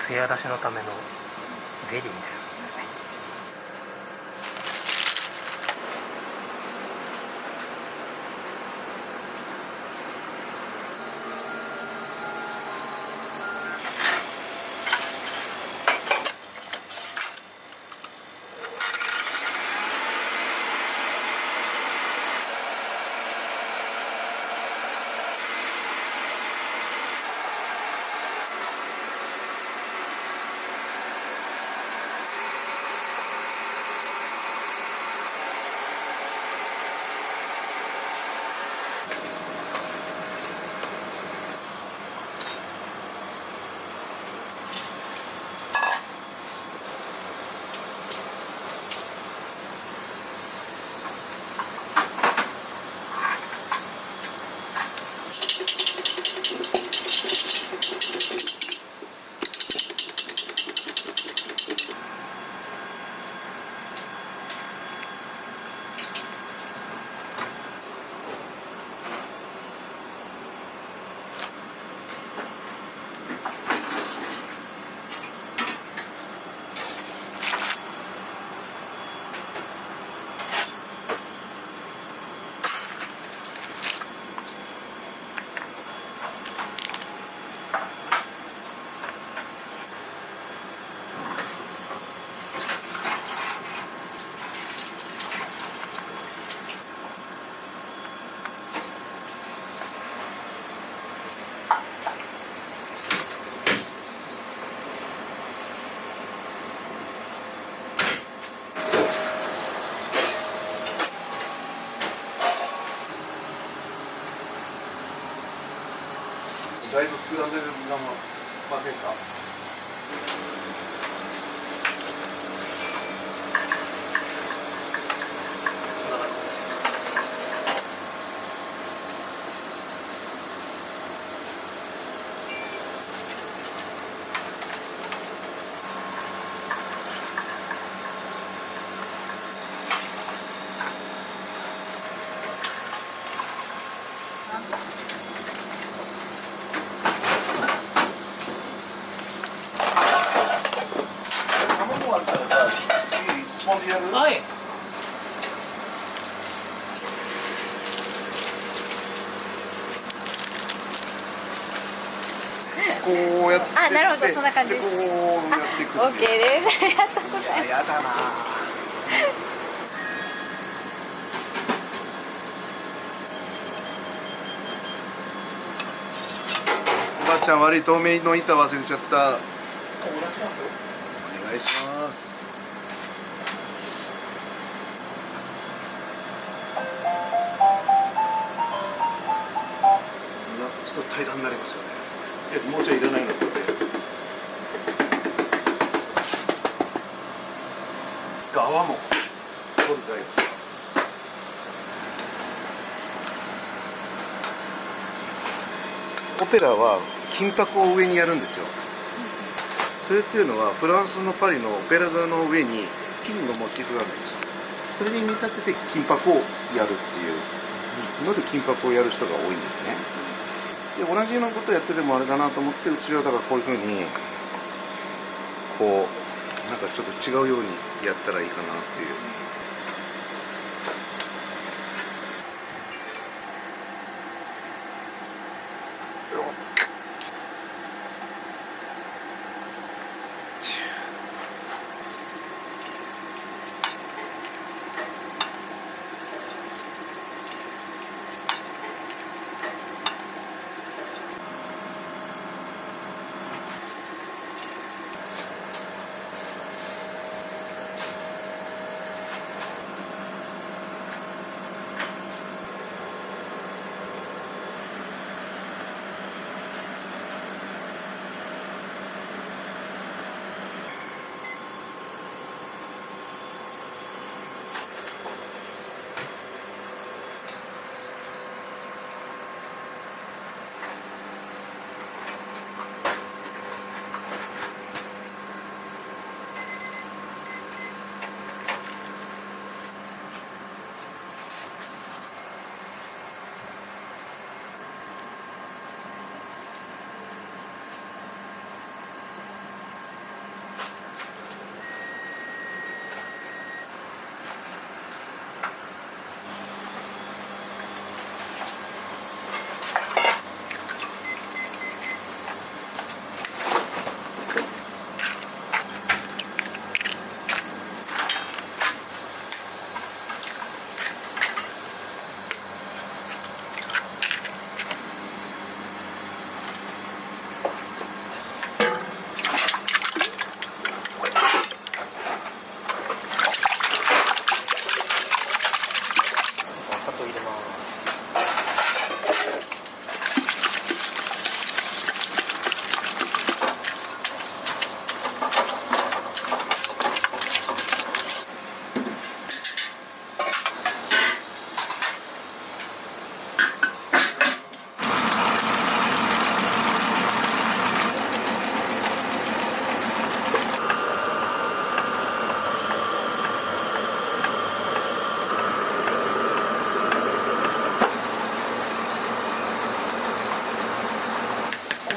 艶出しのためのゼリーみたいなものですね。だいぶ膨らんでるませんか？卵あったらさ、次スポンジやる？はい。こうやってあ、なるほど、そんな感じです。こうやっていくオッケーです。ありがとうございます。やだな。おばあちゃん悪い、透明の板忘れちゃった。お願いします。ちょっと平らになりますよね。もうちょい入れないのこれで。泡も取りたい。オペラは金箔を上にやるんですよ。それっていうのはフランスのパリのオペラ座の上に金のモチーフがあるんですよ。それに見立てて金箔をやるっていうので金箔をやる人が多いんですね。で同じようなことをやっててもあれだなと思って、うちはだからこういうふうにこうなんかちょっと違うようにやったらいいかなっていう。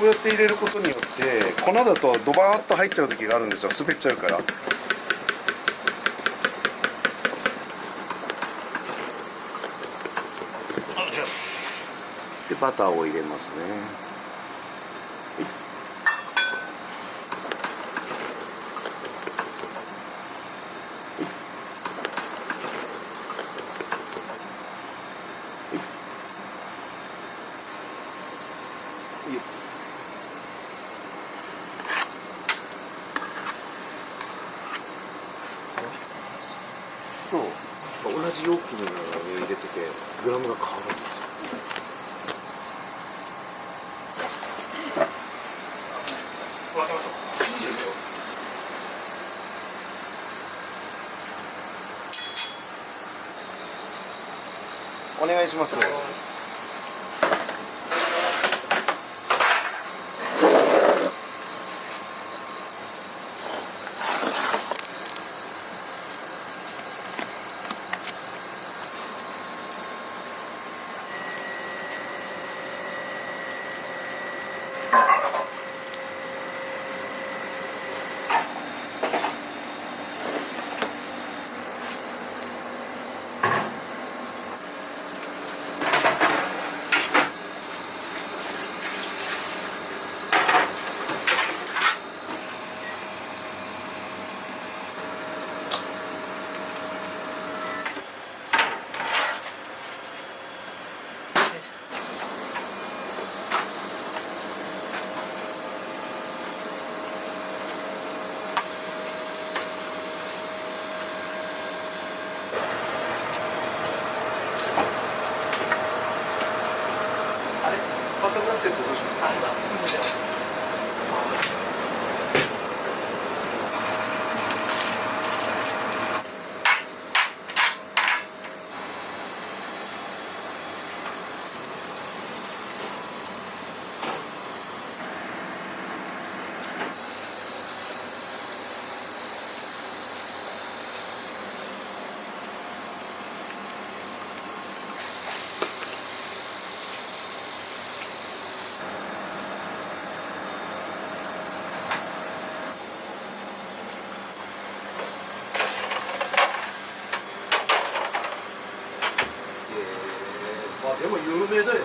うやって入れることによって粉だとドバーッと入っちゃう時があるんですよ。滑っちゃうから。でバターを入れますね。と同じ容器に入れててグラムが変わるんですよ。お願いします。バターグラスセットどうしました？でも有名だよね。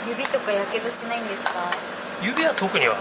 指とかやけどしないんですか？指は特には、はい。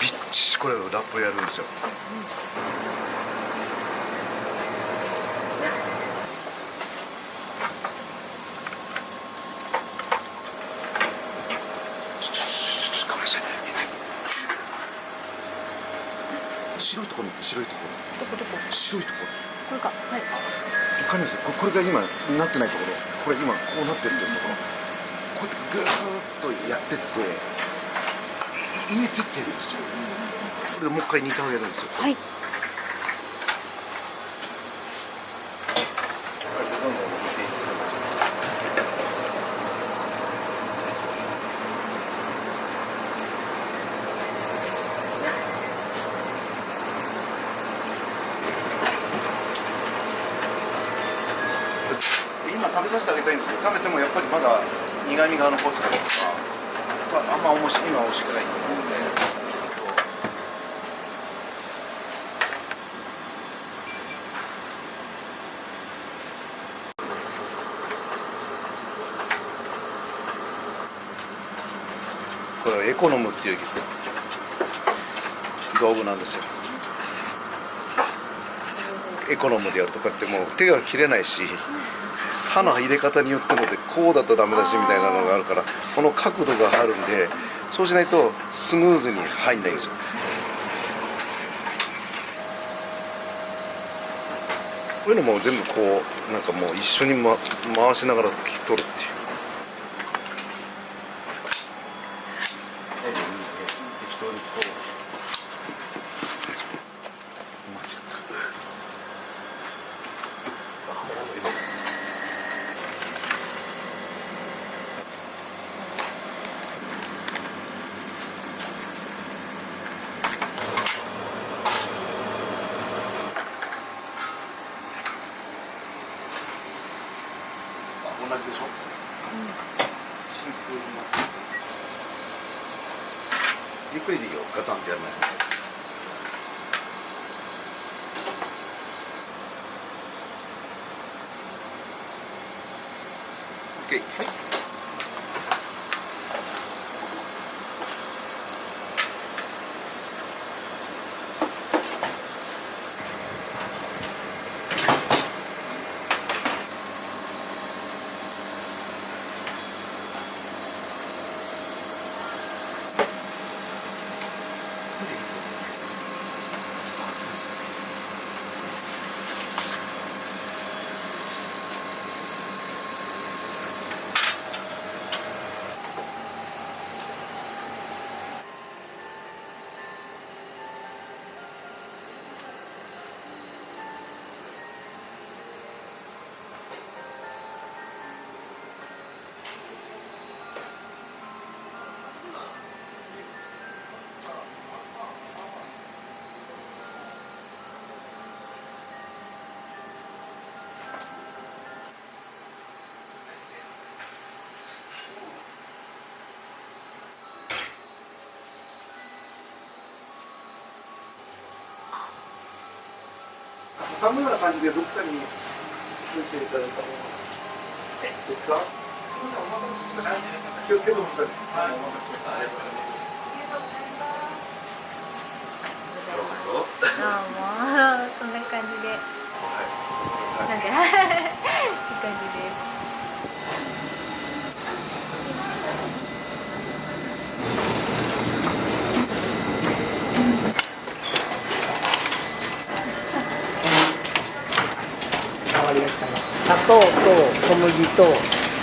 びっちしこれをラップやるんですよ。ごめんなさい。白いところ見て、白いところ。どこ？白いところ。これか。はい。わかんないですよ。これが今なってないところ。これ今こうなってるところ。こうやってぐーっとやってって入れてってるんですよ。これもう一回煮てあげるんですよ。はい。どんどん煮ていってください。今食べさせてあげたいんですけど、食べてもやっぱりまだ苦味が残ってたりとか、あんま今美味しくないと思うんで。これはエコノムっていう道具なんですよ。エコノムでやるとこうやってもう手が切れないし、刃の入れ方によってもでこうだとダメだしみたいなのがあるから、この角度があるんで、そうしないとスムーズに入んないんですよ。こういうのも全部こうなんかもう一緒に、回しながら切っとるっていう。適当にこう。同じでしょ、シンプルなゆっくりでいいよ、ガタンってやらない。OK、はい。挟むような感じでどっかに作っていただいたもの。すみません、お待たせしました。気をつけてください。はい、お待たせしました。ありがとうございます。どうもそんな感じで、なんでいい感じです。砂糖と小麦と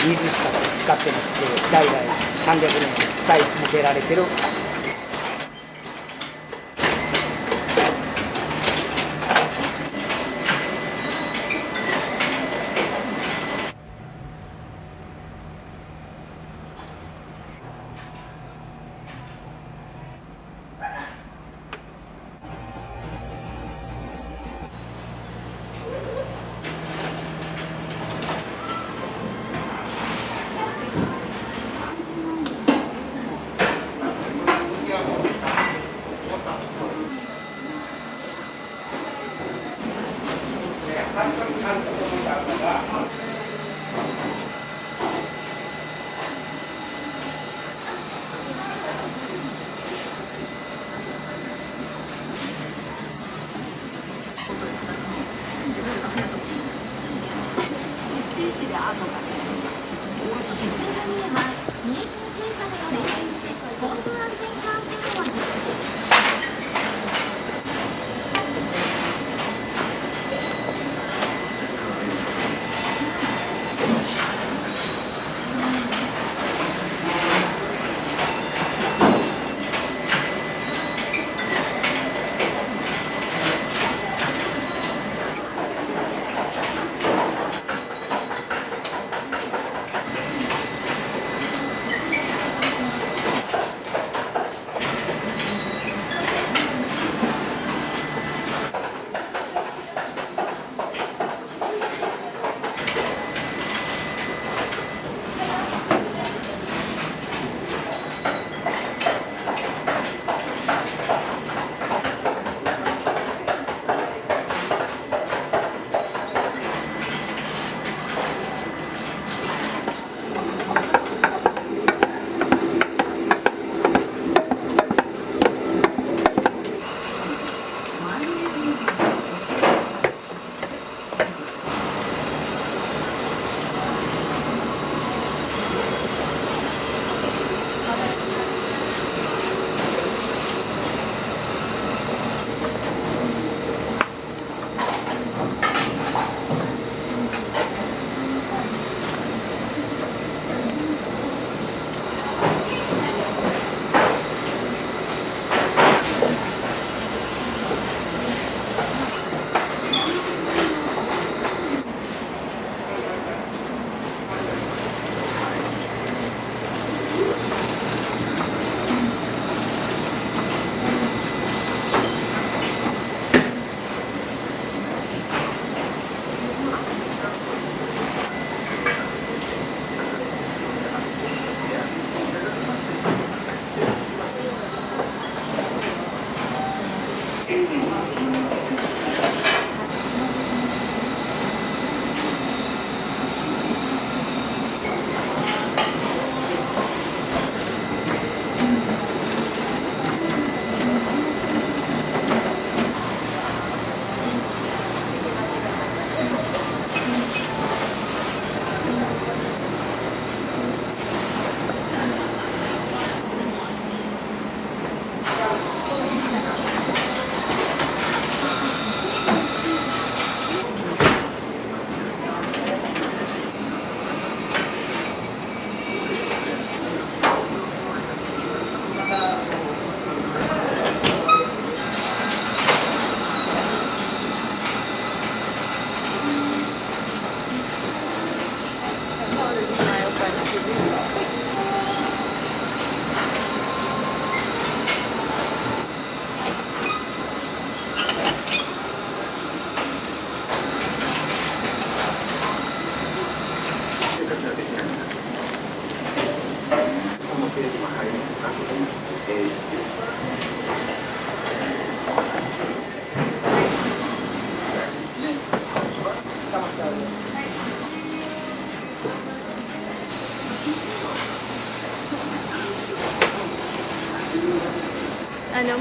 水しか使ってなくて、代々300年使い続けられてるお菓子です。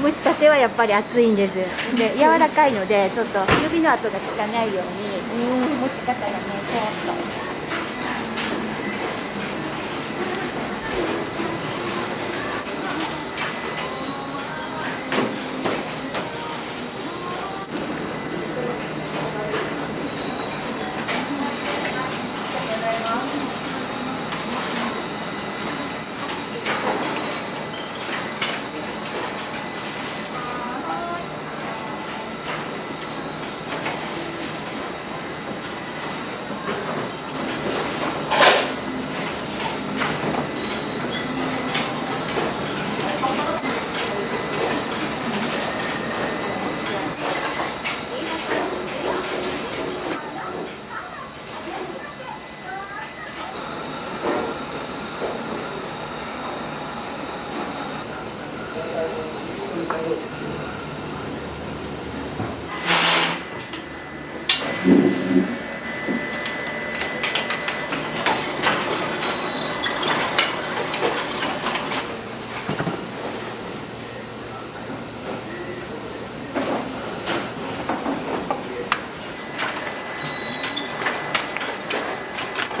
蒸したてはやっぱり熱いんです。で柔らかいのでちょっと指の跡がつかないように持ち方がねちょっと。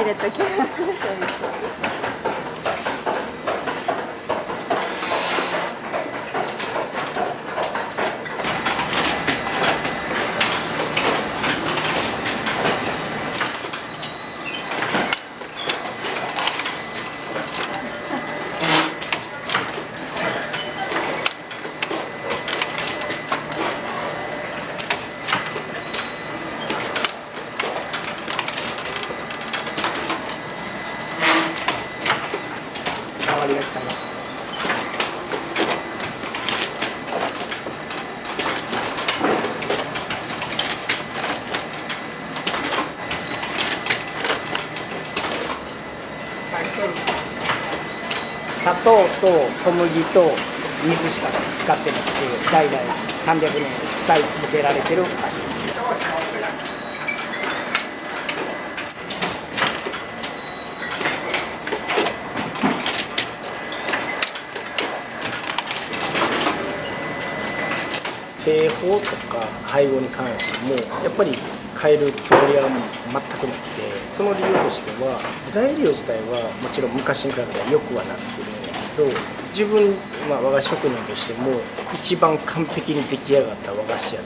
入れときます。周りが来たな。砂糖と小麦と水しか使ってなくて、代々300年使い続けられてるお菓子です。製法とか配合に関してもやっぱり変えるつもりは全くなくて、その理由としては材料自体はもちろん昔に比べたら良くはなってるんだけど、自分、和菓子職人としても一番完璧に出来上がった和菓子や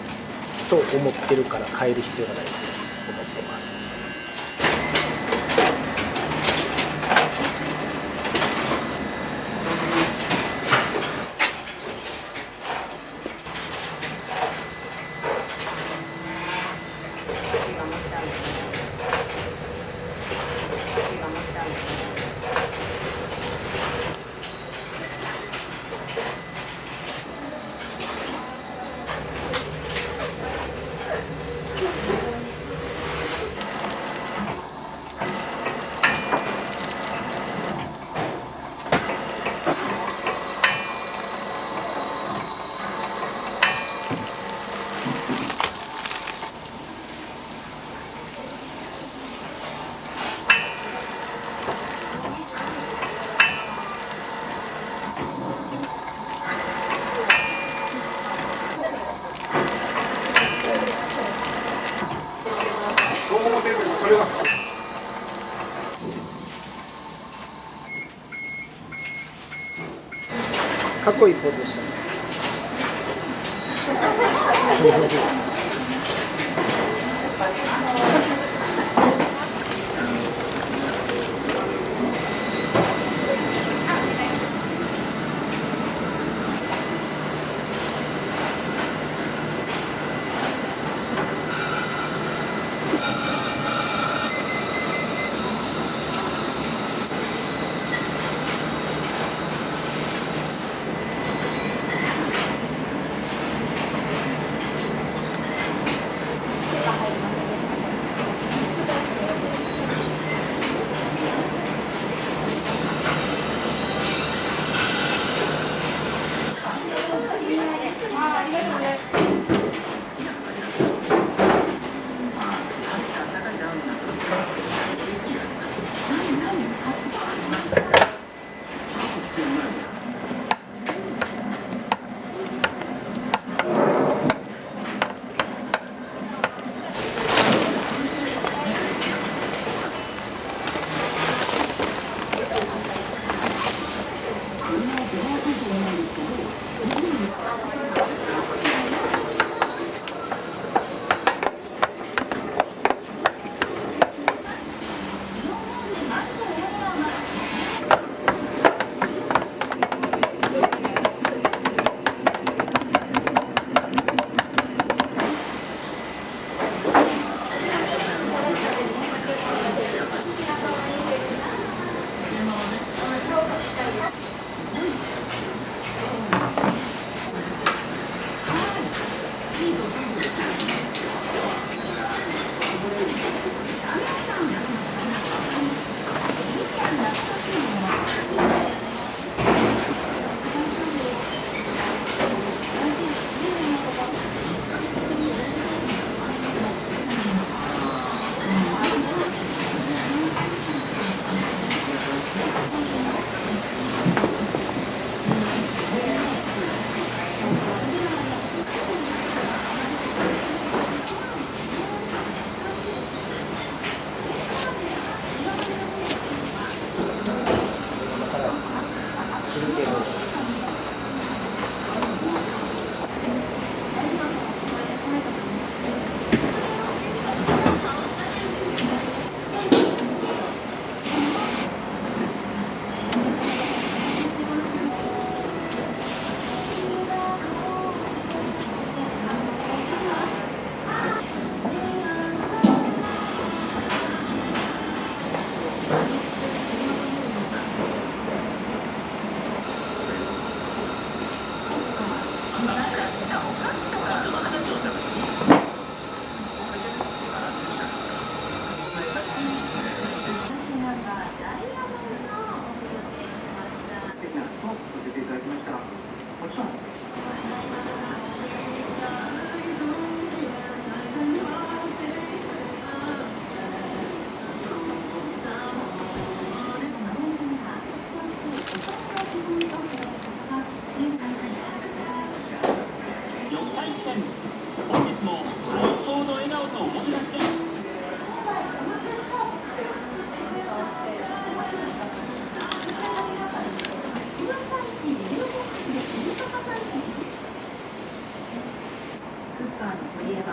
と思ってるから変える必要がないと思ってます。かっこいいポーズでしたね。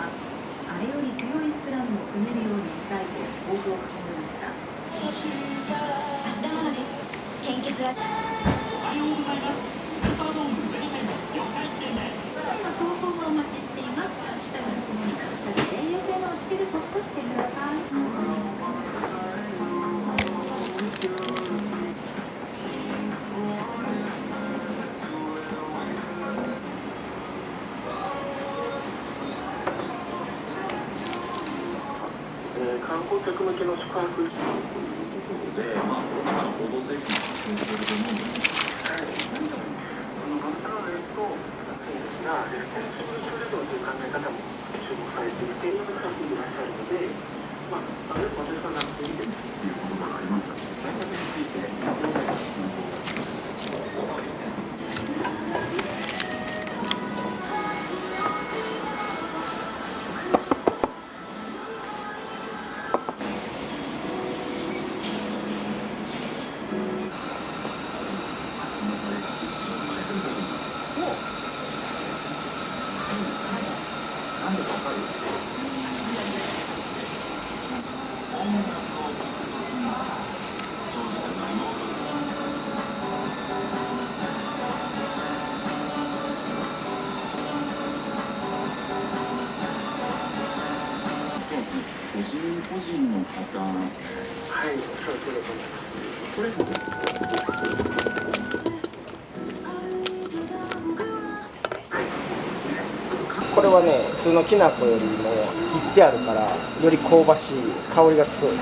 はあれより強いスラムを組めるようにしたいと抱負を掲げました。芦田愛菜です。献血は投稿もお待ちしています。ハッシュタグともにハッシュタグ JFN をつけてポストしてください。観光客向けの宿泊施設で、報道整備も進めていると思うんです。マスターレとがコンシュームという考え方も注目されていて、皆さんいらっしゃるので、私はなくていいですということがありました。対策について、個人の方、はい、おっしゃる通りだと思います。これこれはね、普通のきな粉よりも切ってあるからより香ばしい香りが強い。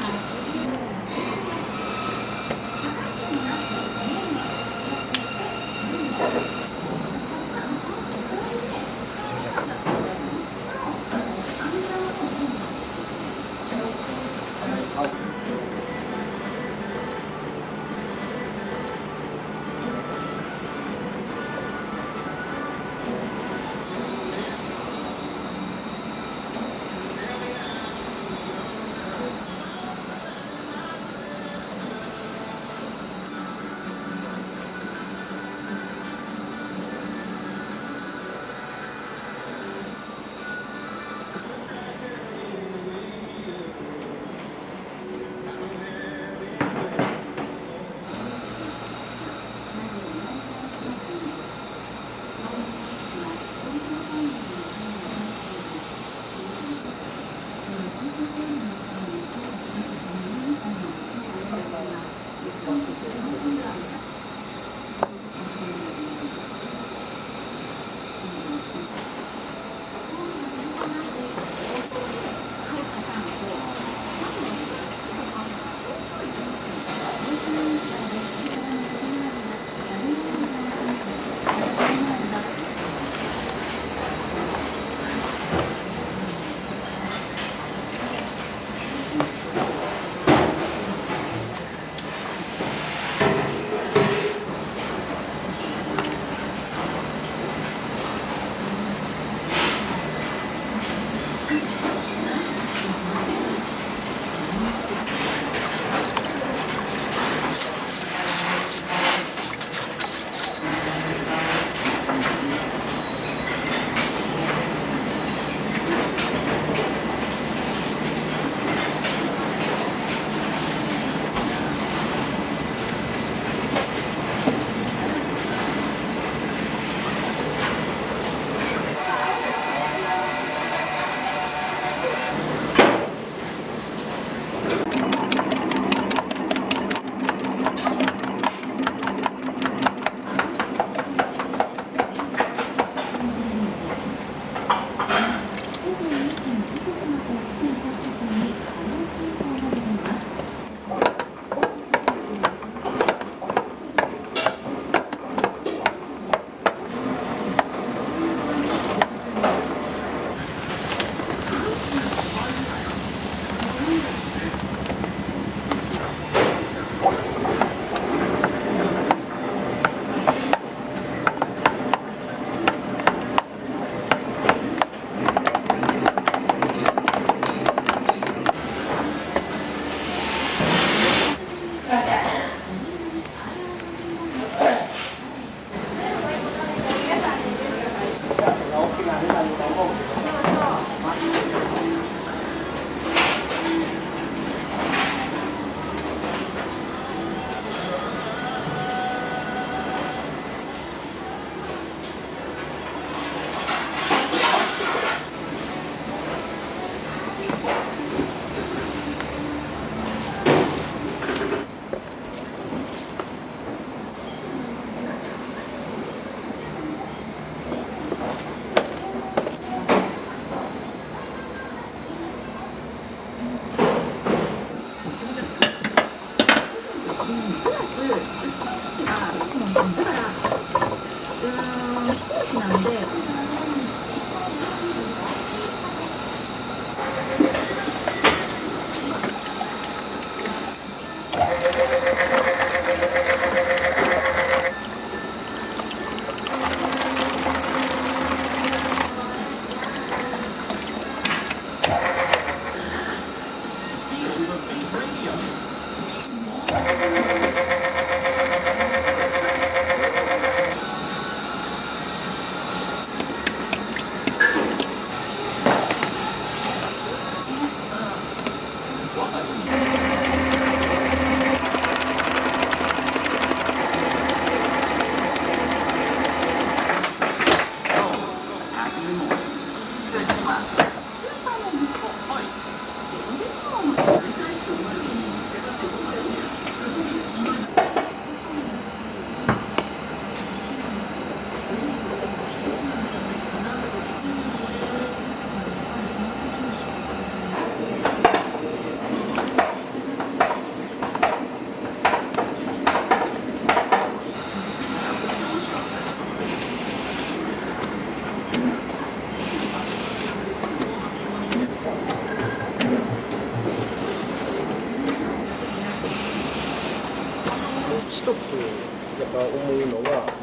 大きな値段になる方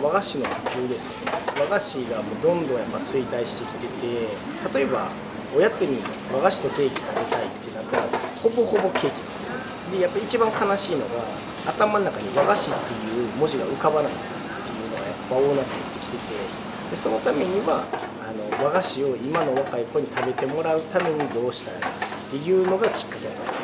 和菓子の普及ですよね。和菓子がもうどんどんやっぱ衰退してきてて、例えばおやつに和菓子とケーキ食べたいってなったらほぼほぼケーキなんですよ。でやっぱ一番悲しいのが頭の中に和菓子っていう文字が浮かばないっていうのがやっぱ多なってきてて、でそのためには和菓子を今の若い子に食べてもらうためにどうしたらいいかっていうのがきっかけなんですよ。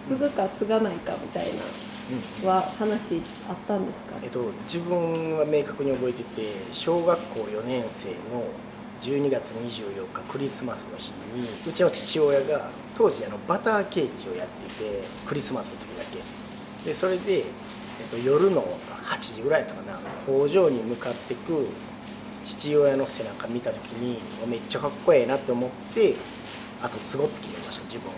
継ぐか継がないかみたいなは話あったんですか？自分は明確に覚えてて、小学校4年生の12月24日クリスマスの日にうちの父親が当時バターケーキをやってて、クリスマスの時だけで、それで、夜の8時ぐらいだったかな、工場に向かってく父親の背中見た時にめっちゃかっこええなって思って、あと継ごうって決めました。自分は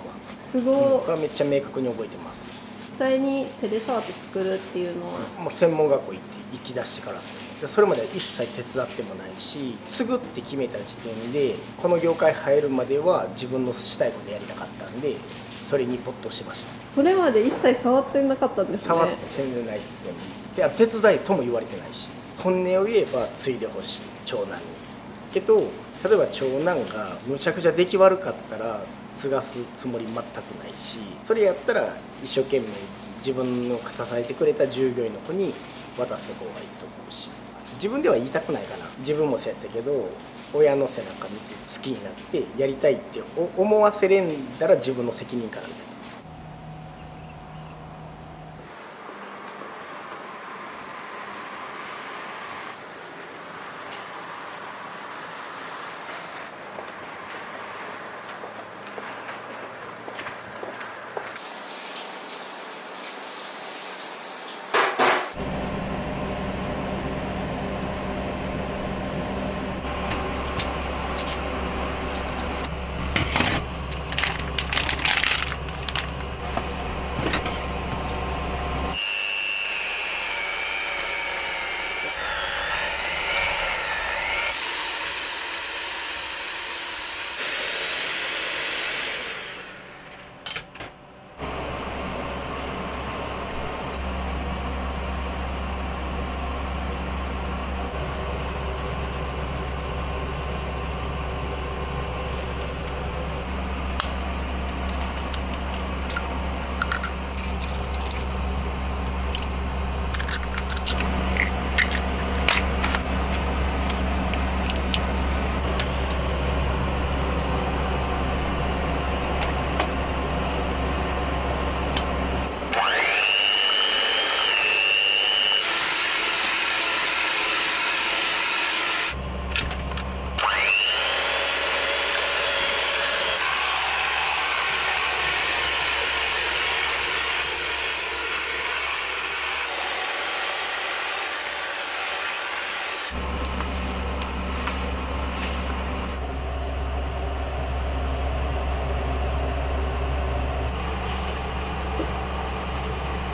すごい、これはめっちゃ明確に覚えてます。実際に手で触って作るっていうのはもう専門学校行き出してからですね。それまでは一切手伝ってもないし、継ぐって決めた時点でこの業界入るまでは自分のしたいことやりたかったんで、それに没頭しました。それまで一切触ってなかったんですね。触ってないですね。で手伝いとも言われてないし、本音を言えば継いでほしい長男に。けど例えば長男がむちゃくちゃ出来悪かったら継がすつもり全くないし、それやったら一生懸命自分の支えてくれた従業員の子に渡す方がいいと思うし、自分では言いたくないかな。自分もそうやったけど、親の背中見て好きになってやりたいって思わせれんだら自分の責任かなみたいな。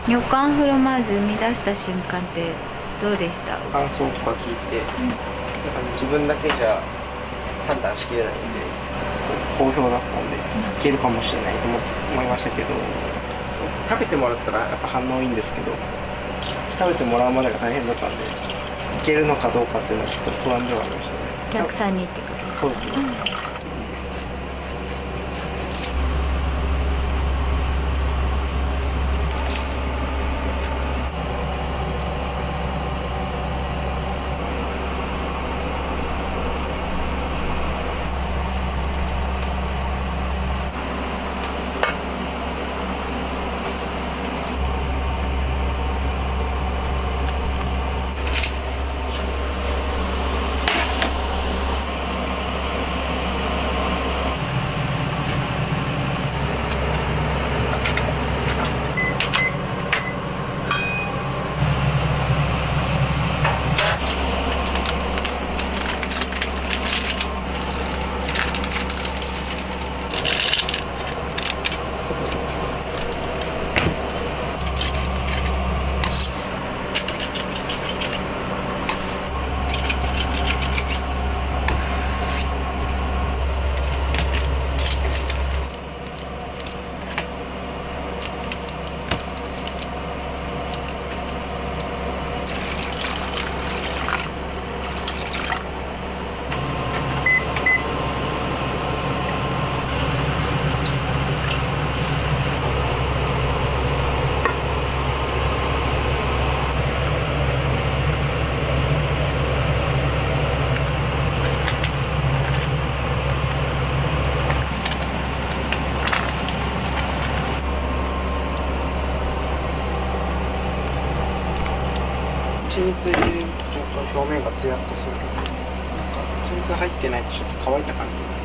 予感フロマージュ生み出した瞬間ってどうでした？感想とか聞いて、自分だけじゃ判断しきれないんで、好評だったんで、いけるかもしれないと思いましたけど、食べてもらったらやっぱ反応いいんですけど、食べてもらうまでが大変だったんで、いけるのかどうかっていうのはちょっと不安ではありましたね。お客さんにってことですか？そうですね。蜂蜜入れるとちょっと表面がツヤっとするけど、なんか蜂蜜入ってないとちょっと乾いた感じになる。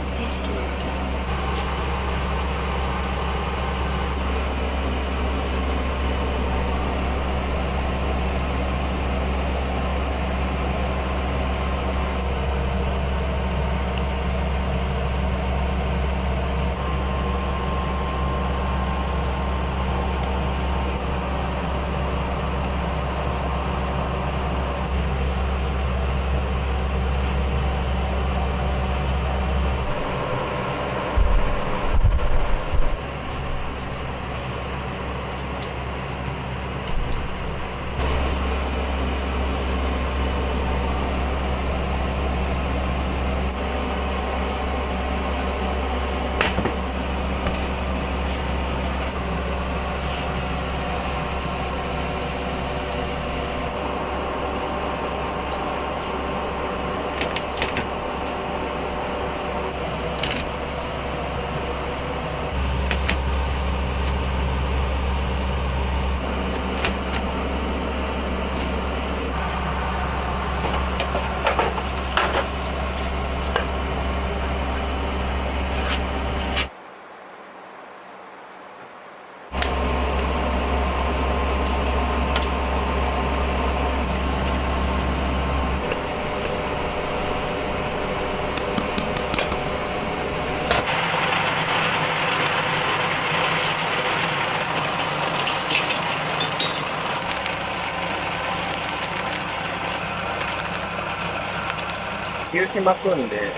夕日巻くんで、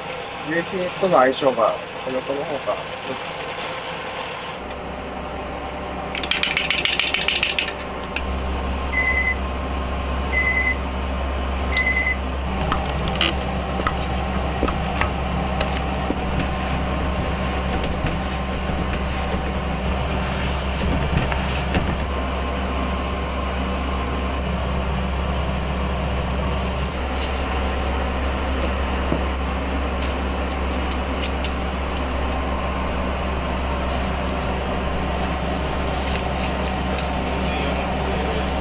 夕日との相性が米粉の方が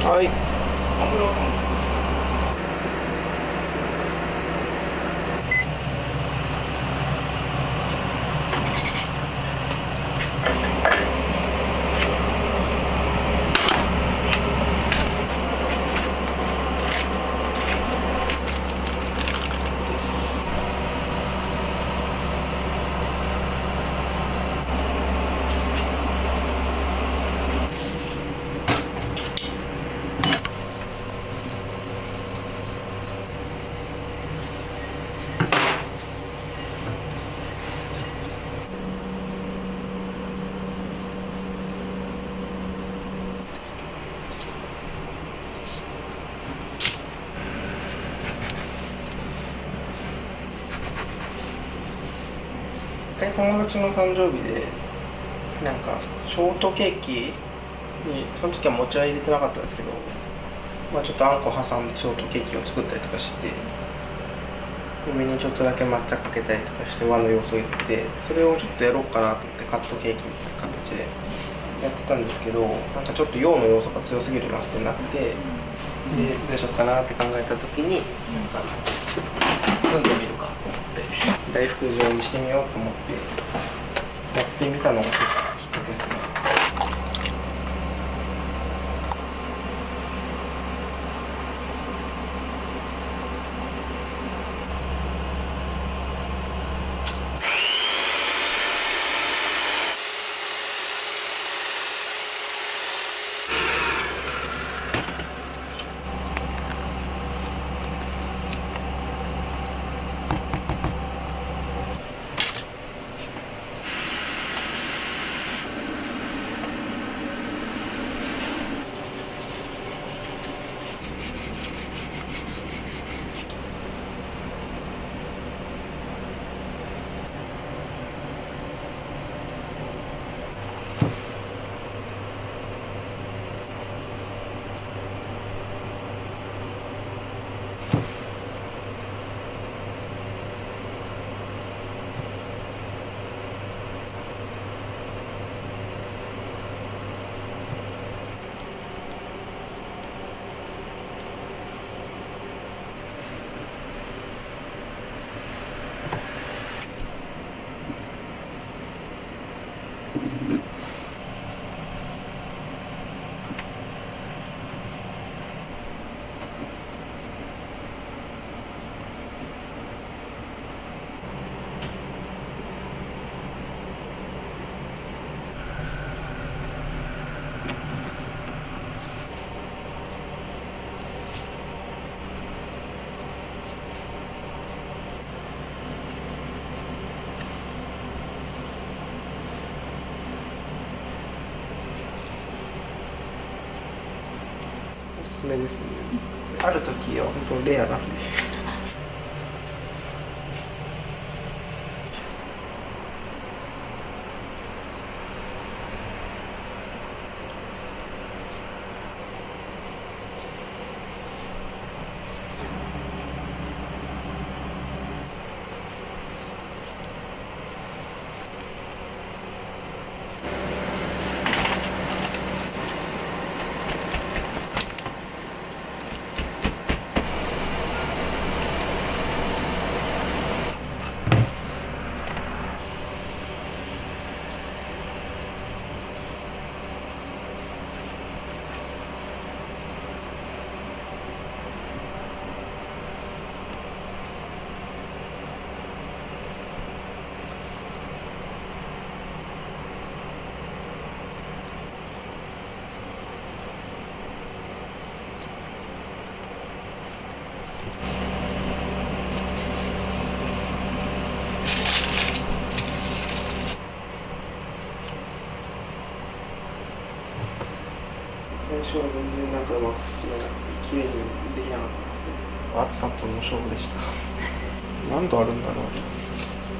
はい。回友達の誕生日でなんかショートケーキにその時は餅は入れてなかったんですけど、まあ、ちょっとあんこ挟んでショートケーキを作ったりとかして、上にちょっとだけ抹茶かけたりとかして和の要素を入れて、それをちょっとやろうかなと思ってカットケーキみたいな形でやってたんですけど、なんかちょっと洋の要素が強すぎるなってなって、でどうしようかなって考えた時になんか包んでみるかと思って大福状にしてみようと思ってやってみたのがきっかけですね。おすすめですね。ある時は本当レアなんで。最初は全然なんかうまく進めなくて綺麗にできなかったんですけど、暑さとの勝負でした。何度あるんだろう。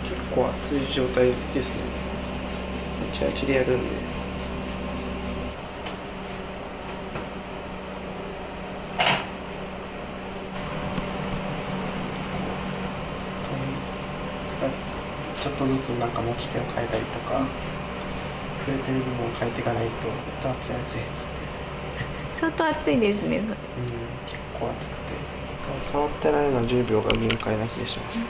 結構熱い状態ですね。めちゃめちゃでやるんで。ちょっとずつなんか持ち手を変えたりとか、触れてる部分を変えていかないと、熱い熱いっつって。相当暑いですね、それ。結構暑くて、触ってられるのは10秒が限界な気がします。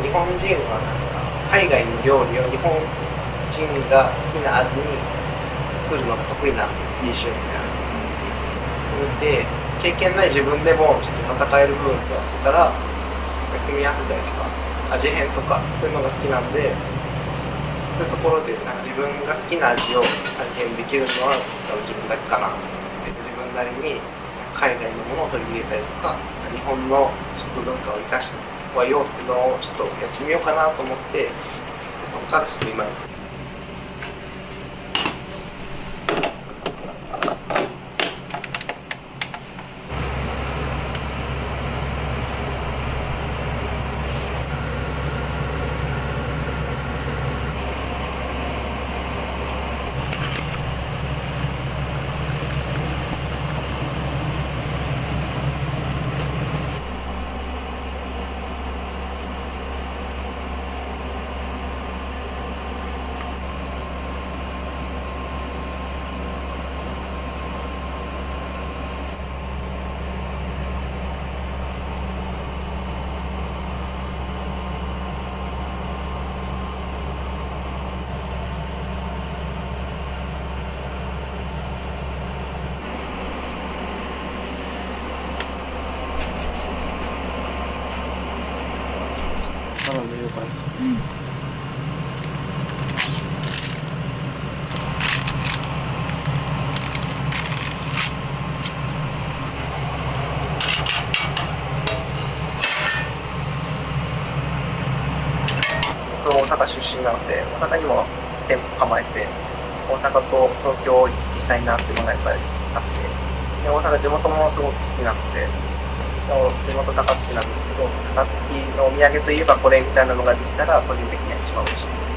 日本人はなんか海外の料理を日本人が好きな味に作るのが得意な印象みたいなので、経験ない自分でもちょっと戦える部分ってあったら組み合わせたりとか味変とかそういうのが好きなんで、そういうところでなんか自分が好きな味を再現できるのは多分自分だけかな。で自分なりに海外のものを取り入れたりとか日本の食文化を生かしてそこはよっていうのをちょっとやってみようかなと思って、でそこからちょっと今です。頼んでよかったです。僕は大阪出身なので、大阪にも店舗構えて、大阪と東京を行き来したいなっていうのがやっぱりあって、で大阪地元もすごく好きなので、地元高槻なんですけど、高槻のお土産といえばこれみたいなのができたら個人的には一番嬉しいです。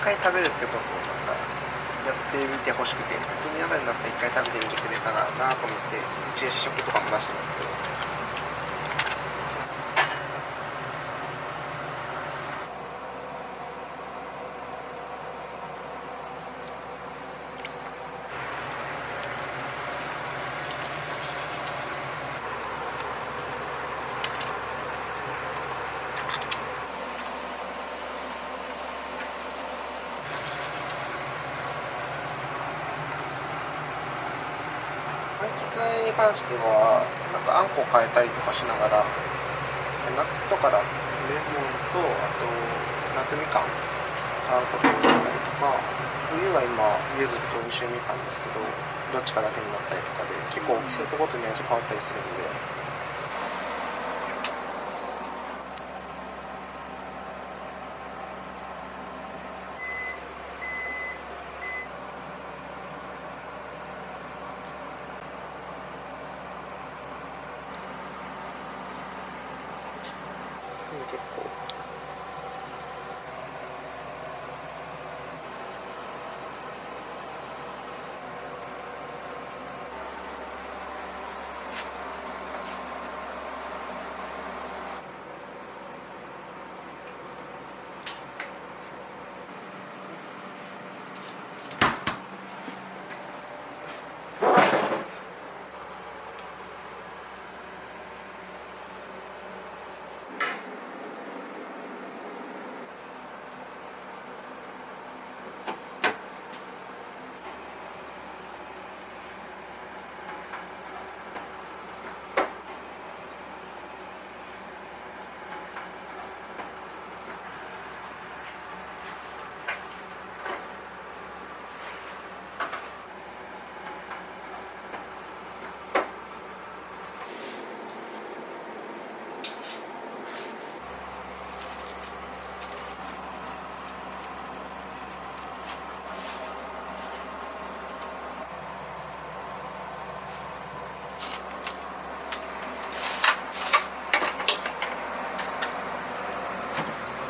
回食べるってことをなんかやってみてほしくて、気になるんだったら一回食べてみてくれたらなと思って一応試食とかも出してますけど。柑橘に関してはなんかあんこ変えたりとかしながら、夏とからレモンとあと夏みかんあんこで作ったりとか、冬は今柚子と温州みかんですけどどっちかだけになったりとかで結構季節ごとに味変わったりするんで。結構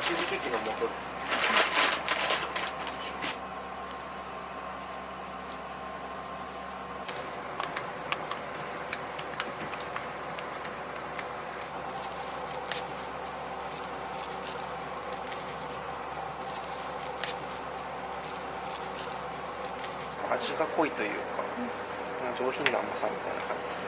チーズケーキの素ですね。味が濃いというか、上品な甘さみたいな感じです。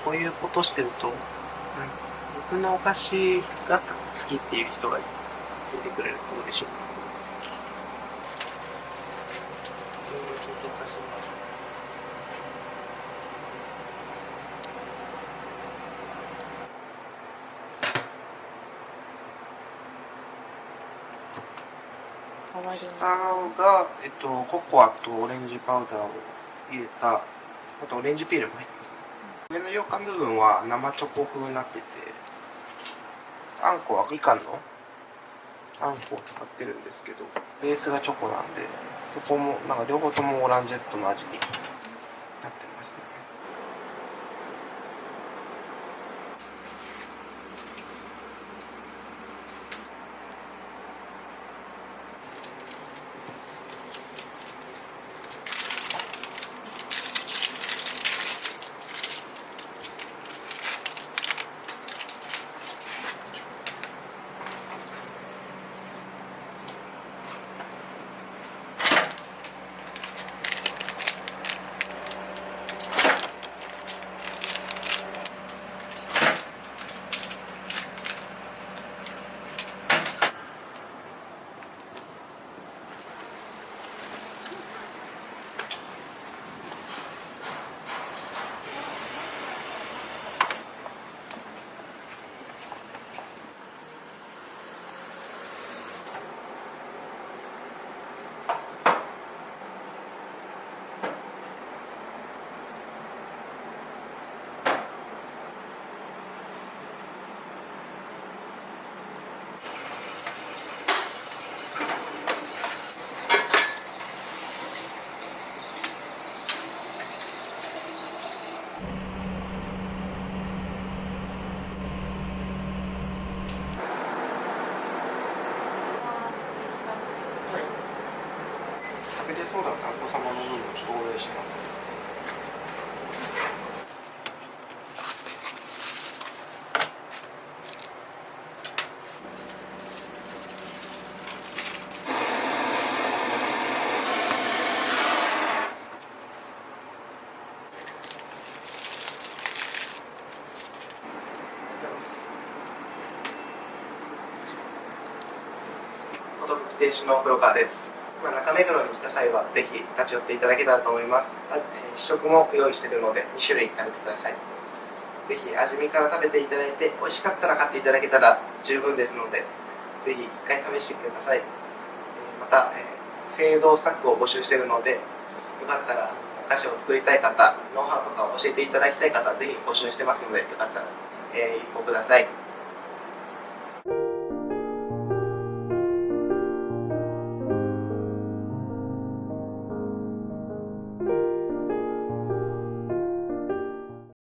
こういうことしてると、僕のお菓子が好きっていう人が出てくれると嬉しいなと思って。いろいろ経験させてもらいましょう。変わり下ますが、ココアとオレンジパウダーを入れた、あとオレンジピールも入ってます。上の羊羹部分は生チョコ風になってて、あんこはみかんのあんこを使ってるんですけど、ベースがチョコなんで、そこもなんか両方ともオランジェットの味になってますね。食べれそうだったらお子様の分もちょっとお願いします。寿亭主の黒川です。中目黒に来た際はぜひ立ち寄っていただけたらと思います。試食も用意しているので2種類食べてください。ぜひ味見から食べていただいて美味しかったら買っていただけたら十分ですので、ぜひ1回試してください。また、製造スタッフを募集しているので、よかったらお菓子を作りたい方、ノウハウとかを教えていただきたい方、ぜひ募集してますので、よかったら、ごください。